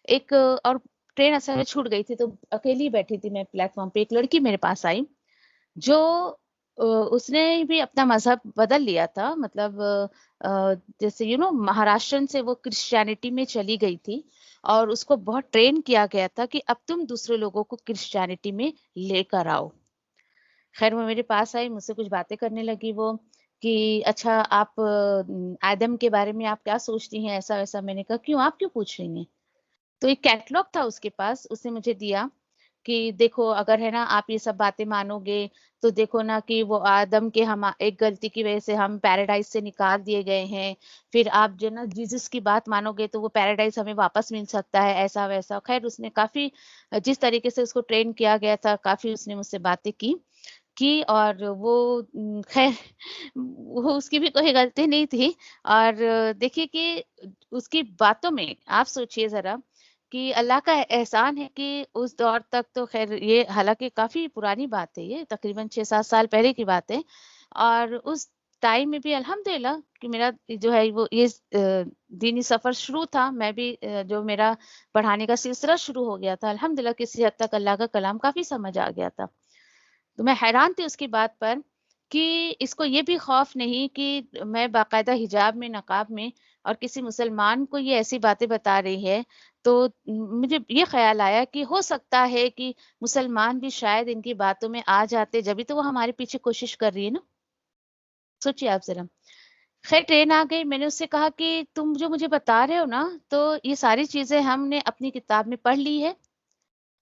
ایک اور ٹرین اصل میں چھوٹ گئی تھی تو اکیلی بیٹھی تھی میں پلیٹ فارم پہ. ایک لڑکی میرے پاس آئی جو اس نے بھی اپنا مذہب بدل لیا تھا، مطلب جیسے مہاراشٹرن سے وہ کرسچینٹی میں چلی گئی تھی اور اس کو بہت ٹرین کیا گیا تھا کہ اب تم دوسرے لوگوں کو کرسچینٹی میں لے کر آؤ. خیر وہ میرے پاس آئی، مجھ سے کچھ باتیں کرنے لگی وہ کہ اچھا آپ آدم کے بارے میں آپ کیا سوچتی ہیں، ایسا ویسا. میں نے کہا کیوں، آپ کیوں پوچھ رہی ہیں؟ تو ایک کیٹلاگ تھا اس کے پاس، اس نے مجھے دیا کہ دیکھو اگر ہے نا آپ یہ سب باتیں مانو گے تو دیکھو نا کہ وہ آدم کے ہم ایک غلطی کی وجہ سے ہم پیراڈائز سے نکال دیے گئے ہیں، پھر آپ جو نا جیزس کی بات مانو گے تو وہ پیراڈائز ہمیں واپس مل سکتا ہے، ایسا ویسا. خیر اس نے کافی جس طریقے سے اس کو ٹرین کیا گیا تھا کافی اس نے مجھ سے باتیں کی اور وہ خیر وہ اس کی بھی کوئی غلطی نہیں تھی. اور دیکھیے کہ اس کی باتوں میں آپ سوچئے ذرا کہ اللہ کا احسان ہے کہ اس دور تک تو خیر یہ حالانکہ کافی پرانی بات ہے، یہ تقریباً 6-7 سال پہلے کی بات ہے، اور اس ٹائم میں بھی الحمدللہ کہ میرا جو ہے وہ یہ دینی سفر شروع تھا، میں بھی جو میرا پڑھانے کا سلسلہ شروع ہو گیا تھا، الحمدللہ کسی حد تک اللہ کا کلام کافی سمجھ آ گیا تھا. تو میں حیران تھی اس کی بات پر کہ اس کو یہ بھی خوف نہیں کہ میں باقاعدہ حجاب میں، نقاب میں، اور کسی مسلمان کو یہ ایسی باتیں بتا رہی ہے. تو مجھے یہ خیال آیا کہ ہو سکتا ہے کہ مسلمان بھی شاید ان کی باتوں میں آ جاتے، جبھی تو وہ ہمارے پیچھے کوشش کر رہی ہے نا. سوچیے آپ ذرا. خیر ٹرین آ گئی. میں نے اس سے کہا کہ تم جو مجھے بتا رہے ہو نا، تو یہ ساری چیزیں ہم نے اپنی کتاب میں پڑھ لی ہے،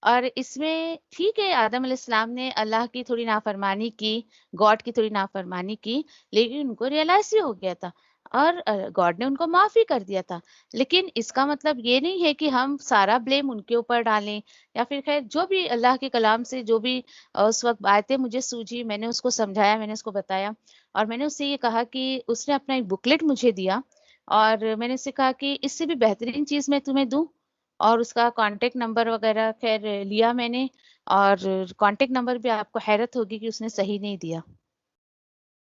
اور اس میں ٹھیک ہے آدم علیہ السلام نے اللہ کی تھوڑی نافرمانی کی، گاڈ کی تھوڑی نافرمانی کی، لیکن ان کو ریئلائز ہی ہو گیا تھا، اور گاڈ نے ان کو معاف ہی کر دیا تھا. لیکن اس کا مطلب یہ نہیں ہے کہ ہم سارا بلیم ان کے اوپر ڈالیں، یا پھر خیر جو بھی اللہ کے کلام سے جو بھی اس وقت آیتیں مجھے سوجی، میں نے اس کو سمجھایا، میں نے اس کو بتایا، اور میں نے اس سے یہ کہا کہ اس نے اپنا ایک بکلیٹ مجھے دیا، اور میں نے اس سے کہا کہ اس سے بھی بہترین چیز میں تمہیں دوں، اور اس کا کانٹیکٹ نمبر وغیرہ خیر لیا میں نے، اور کانٹیکٹ نمبر بھی آپ کو حیرت ہوگی کہ اس نے صحیح نہیں دیا.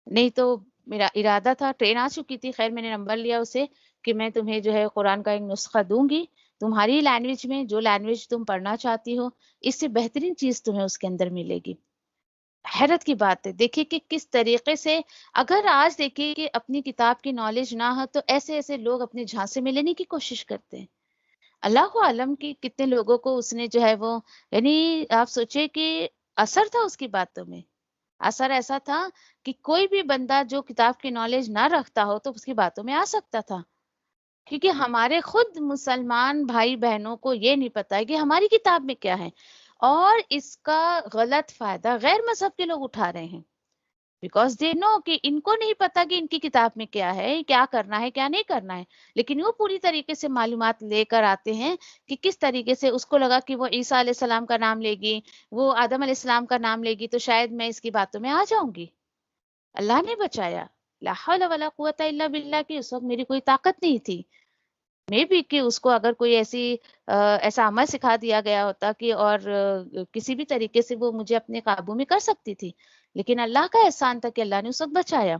نہیں تو میرا ارادہ تھا، ٹرین آ چکی تھی، خیر میں نے نمبر لیا اسے کہ میں تمہیں جو ہے قرآن کا ایک نسخہ دوں گی تمہاری لینگویج میں، جو لینگویج تم پڑھنا چاہتی ہو، اس سے بہترین چیز تمہیں اس کے اندر ملے گی. حیرت کی بات ہے، دیکھیے کہ کس طریقے سے، اگر آج دیکھیے کہ اپنی کتاب کی نالج نہ ہو تو ایسے ایسے لوگ اپنے جھانسے میں لینے کی کوشش کرتے ہیں. اللہ عالم کی کتنے لوگوں کو اس نے جو ہے وہ، یعنی آپ سوچے کہ اثر تھا اس کی باتوں میں. اثر ایسا تھا کہ کوئی بھی بندہ جو کتاب کی نالج نہ رکھتا ہو تو اس کی باتوں میں آ سکتا تھا، کیونکہ ہمارے خود مسلمان بھائی بہنوں کو یہ نہیں پتا ہے کہ ہماری کتاب میں کیا ہے، اور اس کا غلط فائدہ غیر مذہب کے لوگ اٹھا رہے ہیں، بیکاز دے نو کہ ان کو نہیں پتا کہ ان کی کتاب میں کیا ہے، کیا کرنا ہے، کیا نہیں کرنا ہے، لیکن وہ پوری طریقے سے معلومات لے کر آتے ہیں کہ کس طریقے سے اس کو لگا کہ وہ عیسیٰ علیہ السلام کا نام لے گی، وہ آدم علیہ السلام کا نام لے گی تو شاید میں اس کی باتوں میں آ جاؤں گی. اللہ نے بچایا. لا حول ولا قوت الا باللہ کی اس وقت میری کوئی طاقت نہیں تھی، میں بھی کہ اس کو اگر کوئی ایسا عمل سکھا دیا گیا ہوتا کہ اور کسی بھی طریقے سے وہ مجھے اپنے قابو میں کر سکتی تھی، لیکن اللہ کا احسان تھا کہ اللہ نے اس وقت بچایا.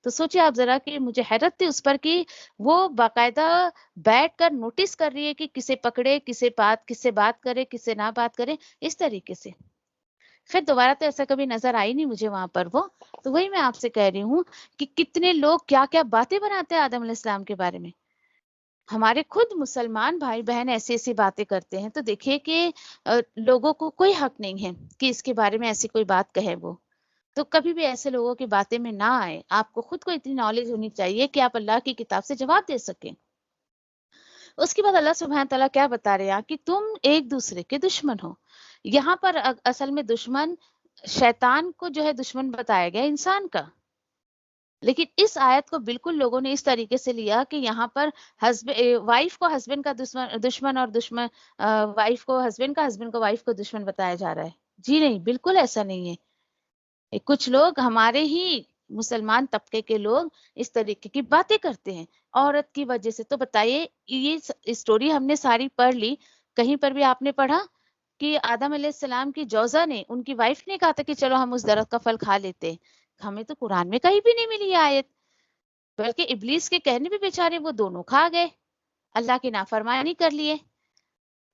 تو سوچے آپ ذرا کہ مجھے حیرت تھی اس پر کہ وہ باقاعدہ بیٹھ کر نوٹس کر رہی ہے کہ کسے پکڑے، کس سے بات کرے، کس سے نہ بات کرے، اس طریقے سے. خیر دوبارہ تو ایسا کبھی نظر آئی نہیں مجھے وہاں پر وہ. تو وہی میں آپ سے کہہ رہی ہوں کہ کتنے لوگ کیا کیا باتیں بناتے ہیں آدم علیہ السلام کے بارے میں. ہمارے خود مسلمان بھائی بہن ایسی ایسی باتیں کرتے ہیں، تو دیکھیے کہ لوگوں کو کوئی حق نہیں ہے کہ اس کے بارے میں ایسی کوئی بات کہے وہ. تو کبھی بھی ایسے لوگوں کی باتیں میں نہ آئے. آپ کو خود کو اتنی نالج ہونی چاہیے کہ آپ اللہ کی کتاب سے جواب دے سکیں. اس کے بعد اللہ سبحانہ تعالیٰ کیا بتا رہے ہیں کہ تم ایک دوسرے کے دشمن ہو. یہاں پر اصل میں دشمن شیطان کو جو ہے دشمن بتایا گیا انسان کا، لیکن اس آیت کو بالکل لوگوں نے اس طریقے سے لیا کہ یہاں پر وائف کو ہسبینڈ کا دشمن اور وائف کو ہسبینڈ کو وائف کو دشمن بتایا جا رہا ہے. جی نہیں، بالکل ایسا نہیں ہے. کچھ لوگ ہمارے ہی مسلمان طبقے کے لوگ اس طریقے کی باتیں کرتے ہیں عورت کی وجہ سے. تو بتائیے، یہ اسٹوری ہم نے ساری پڑھ لی، کہیں پر بھی آپ نے پڑھا کہ آدم علیہ السلام کی جوزا نے، ان کی وائف نے کہا تھا کہ چلو ہم اس درخت کا پھل کھا لیتے. ہمیں تو قرآن میں کہیں بھی نہیں ملی یہ آیت، بلکہ ابلیس کے کہنے بھی بیچارے وہ دونوں کھا گئے، اللہ کی نافرمانی کر لیے،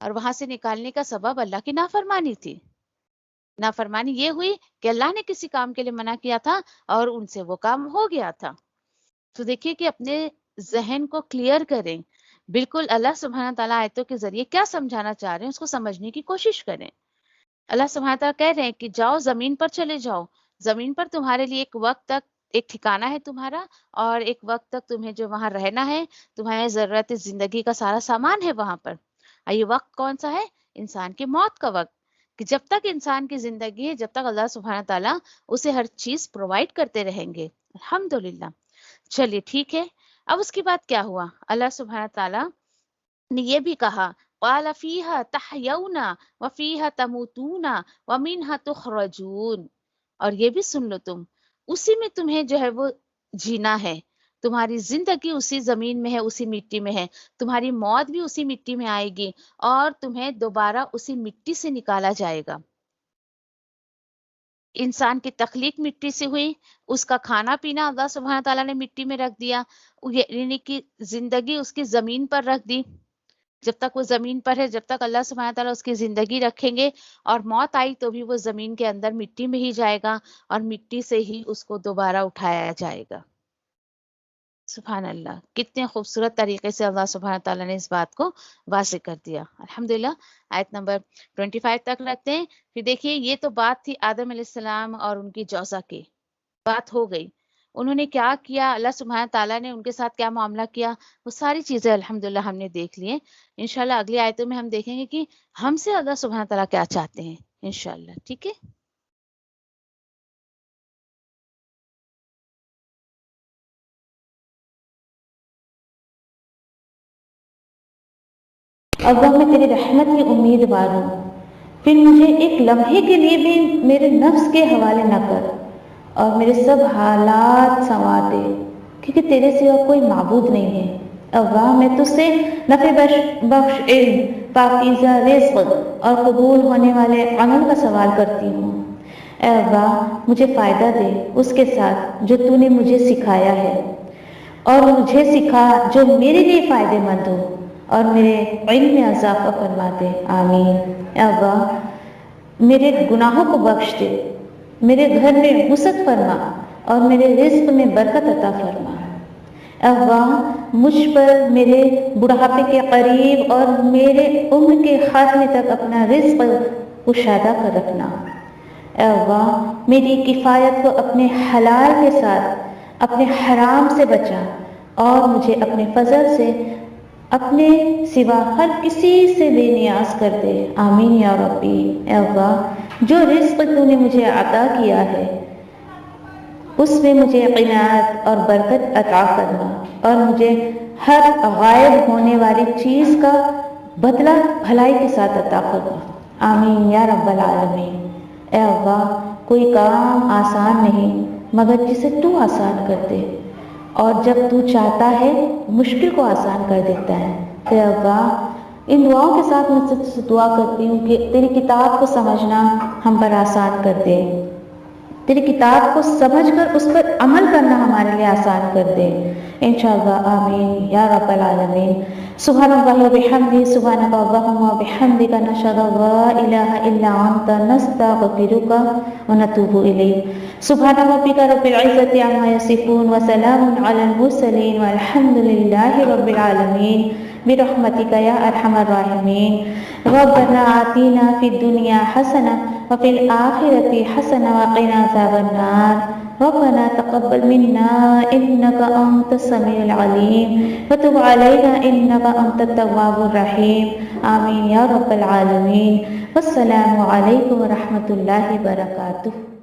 اور وہاں سے نکالنے کا سبب اللہ کی نافرمانی تھی. نافرمانی یہ ہوئی کہ اللہ نے کسی کام کے لیے منع کیا تھا اور ان سے وہ کام ہو گیا تھا. تو دیکھیے کہ اپنے ذہن کو کلیئر کریں، بالکل اللہ سبحانہ تعالیٰ آیتوں کے ذریعے کیا سمجھانا چاہ رہے ہیں اس کو سمجھنے کی کوشش کریں. اللہ سبحانہ تعالیٰ کہہ رہے ہیں کہ جاؤ زمین پر چلے جاؤ، زمین پر تمہارے لیے ایک وقت تک ایک ٹھکانہ ہے تمہارا، اور ایک وقت تک تمہیں جو وہاں رہنا ہے، تمہارے ضرورت زندگی کا سارا سامان ہے وہاں پر. اور یہ وقت کون سا ہے؟ انسان کی موت کا وقت، کہ جب تک انسان کی زندگی ہے، جب تک اللہ سبحانہ تعالیٰ اسے ہر چیز پرووائڈ کرتے رہیں گے. الحمدللہ. چلیے ٹھیک ہے. اب اس کے بعد کیا ہوا؟ اللہ سبحانہ تعالیٰ نے یہ بھی کہا قَالَ فِيهَا تَحْيَوْنَ وَفِيهَا تَمُوتُونَ وَمِنْهَا تُخْرَجُونَ. اور یہ بھی سن لو، تم اسی میں تمہیں جو ہے وہ جینا ہے، تمہاری زندگی اسی زمین میں ہے، اسی مٹی میں ہے، تمہاری موت بھی اسی مٹی میں آئے گی، اور تمہیں دوبارہ اسی مٹی سے نکالا جائے گا. انسان کی تخلیق مٹی سے ہوئی، اس کا کھانا پینا اللہ سبحانہ تعالیٰ نے مٹی میں رکھ دیا، یعنی کہ زندگی اس کی زمین پر رکھ دی. جب تک وہ زمین پر ہے، جب تک اللہ سبحانہ تعالیٰ اس کی زندگی رکھیں گے، اور موت آئی تو بھی وہ زمین کے اندر مٹی میں ہی جائے گا، اور مٹی سے ہی اس کو دوبارہ اٹھایا جائے گا. سبحان اللہ، کتنے خوبصورت طریقے سے اللہ سبحانہ تعالیٰ نے اس بات کو واضح کر دیا. الحمدللہ. آیت نمبر 25 تک رکھتے ہیں. پھر دیکھیے، یہ تو بات تھی آدم علیہ السلام اور ان کی جوزا کی، بات ہو گئی. انہوں نے کیا کیا، اللہ سبحانہ تعالیٰ نے ان کے ساتھ کیا معاملہ کیا، وہ ساری چیزیں الحمدللہ ہم نے دیکھ لی ہیں۔ انشاءاللہ اگلی آیتوں میں ہم دیکھیں گے کہ ہم سے اللہ سبحانہ تعالیٰ کیا چاہتے ہیں انشاءاللہ، ٹھیک ہے۔
ابا میں تیری رحمت کی امیدوار ہوں، پھر مجھے ایک لمحے کے لیے بھی میرے نفس کے حوالے نہ کر اور میرے سب حالات سنوار دے، کیونکہ تیرے سوا کوئی معبود نہیں ہے۔ ابا میں تجھ سے نفع بخش علم، پاکیزہ رزق اور قبول ہونے والے عمل کا سوال کرتی ہوں۔ اے ابا مجھے فائدہ دے اس کے ساتھ جو تو نے مجھے سکھایا ہے، اور مجھے سکھا جو میرے لیے فائدہ مند ہو اور میرے علم میں اضافہ فرما دے، آمین۔ اے ابا میرے گناہوں کو بخش دے، میرے گھر میں وسعت فرما اور میرے رزق میں برکت عطا فرما۔ اے ابا مجھ پر میرے بڑھاپے کے قریب اور میرے عمر کے خاتمے تک اپنا رزق کشادہ کر رکھنا۔ اے ابا میری کفایت کو اپنے حلال کے ساتھ اپنے حرام سے بچا اور مجھے اپنے فضل سے اپنے سوا ہر کسی سے بے نیاز کر دے، آمین یا ربی۔ اے ابا جو رزق تو نے مجھے عطا کیا ہے اس میں مجھے قناعت اور برکت عطا فرما اور مجھے ہر غائب ہونے والی چیز کا بدلہ بھلائی کے ساتھ عطا فرما، آمین یا رب العالمین۔ اے ابا کوئی کام آسان نہیں مگر جسے تو آسان کر دے، اور جب تو چاہتا ہے مشکل کو آسان کر دیتا ہے۔ اے ابا ان دعاؤں کے ساتھ میں تجھ سے دعا کرتی ہوں کہ تیری کتاب کو سمجھنا ہم پر آسان کر دے، تیری کتاب کو سمجھ کر اس پر عمل کرنا ہمارے لیے آسان کر دے، انشاءاللہ آمین یا رب العالمین۔ سبحان اللہ و بحمدہ، سبحانک اللہم و بحمدک، نشہد ان لا الہ الا انت، نستغفرک و نتوب الیک۔ سبحان ربک رب العزۃ عما یصفون وسلام علی المرسلین والحمد للہ رب العالمین، برحمتک یا ارحم الراحمین۔ ربنا آتنا فی الدنیا حسنہ وفی الآخرۃ حسنہ وقنا عذاب النار۔ ربنا تقبل منا انك انت السميع العليم وتب علينا انك انت التواب الرحيم، آمین یا رب العالمین۔ والسلام علیکم ورحمۃ اللہ وبرکاتہ۔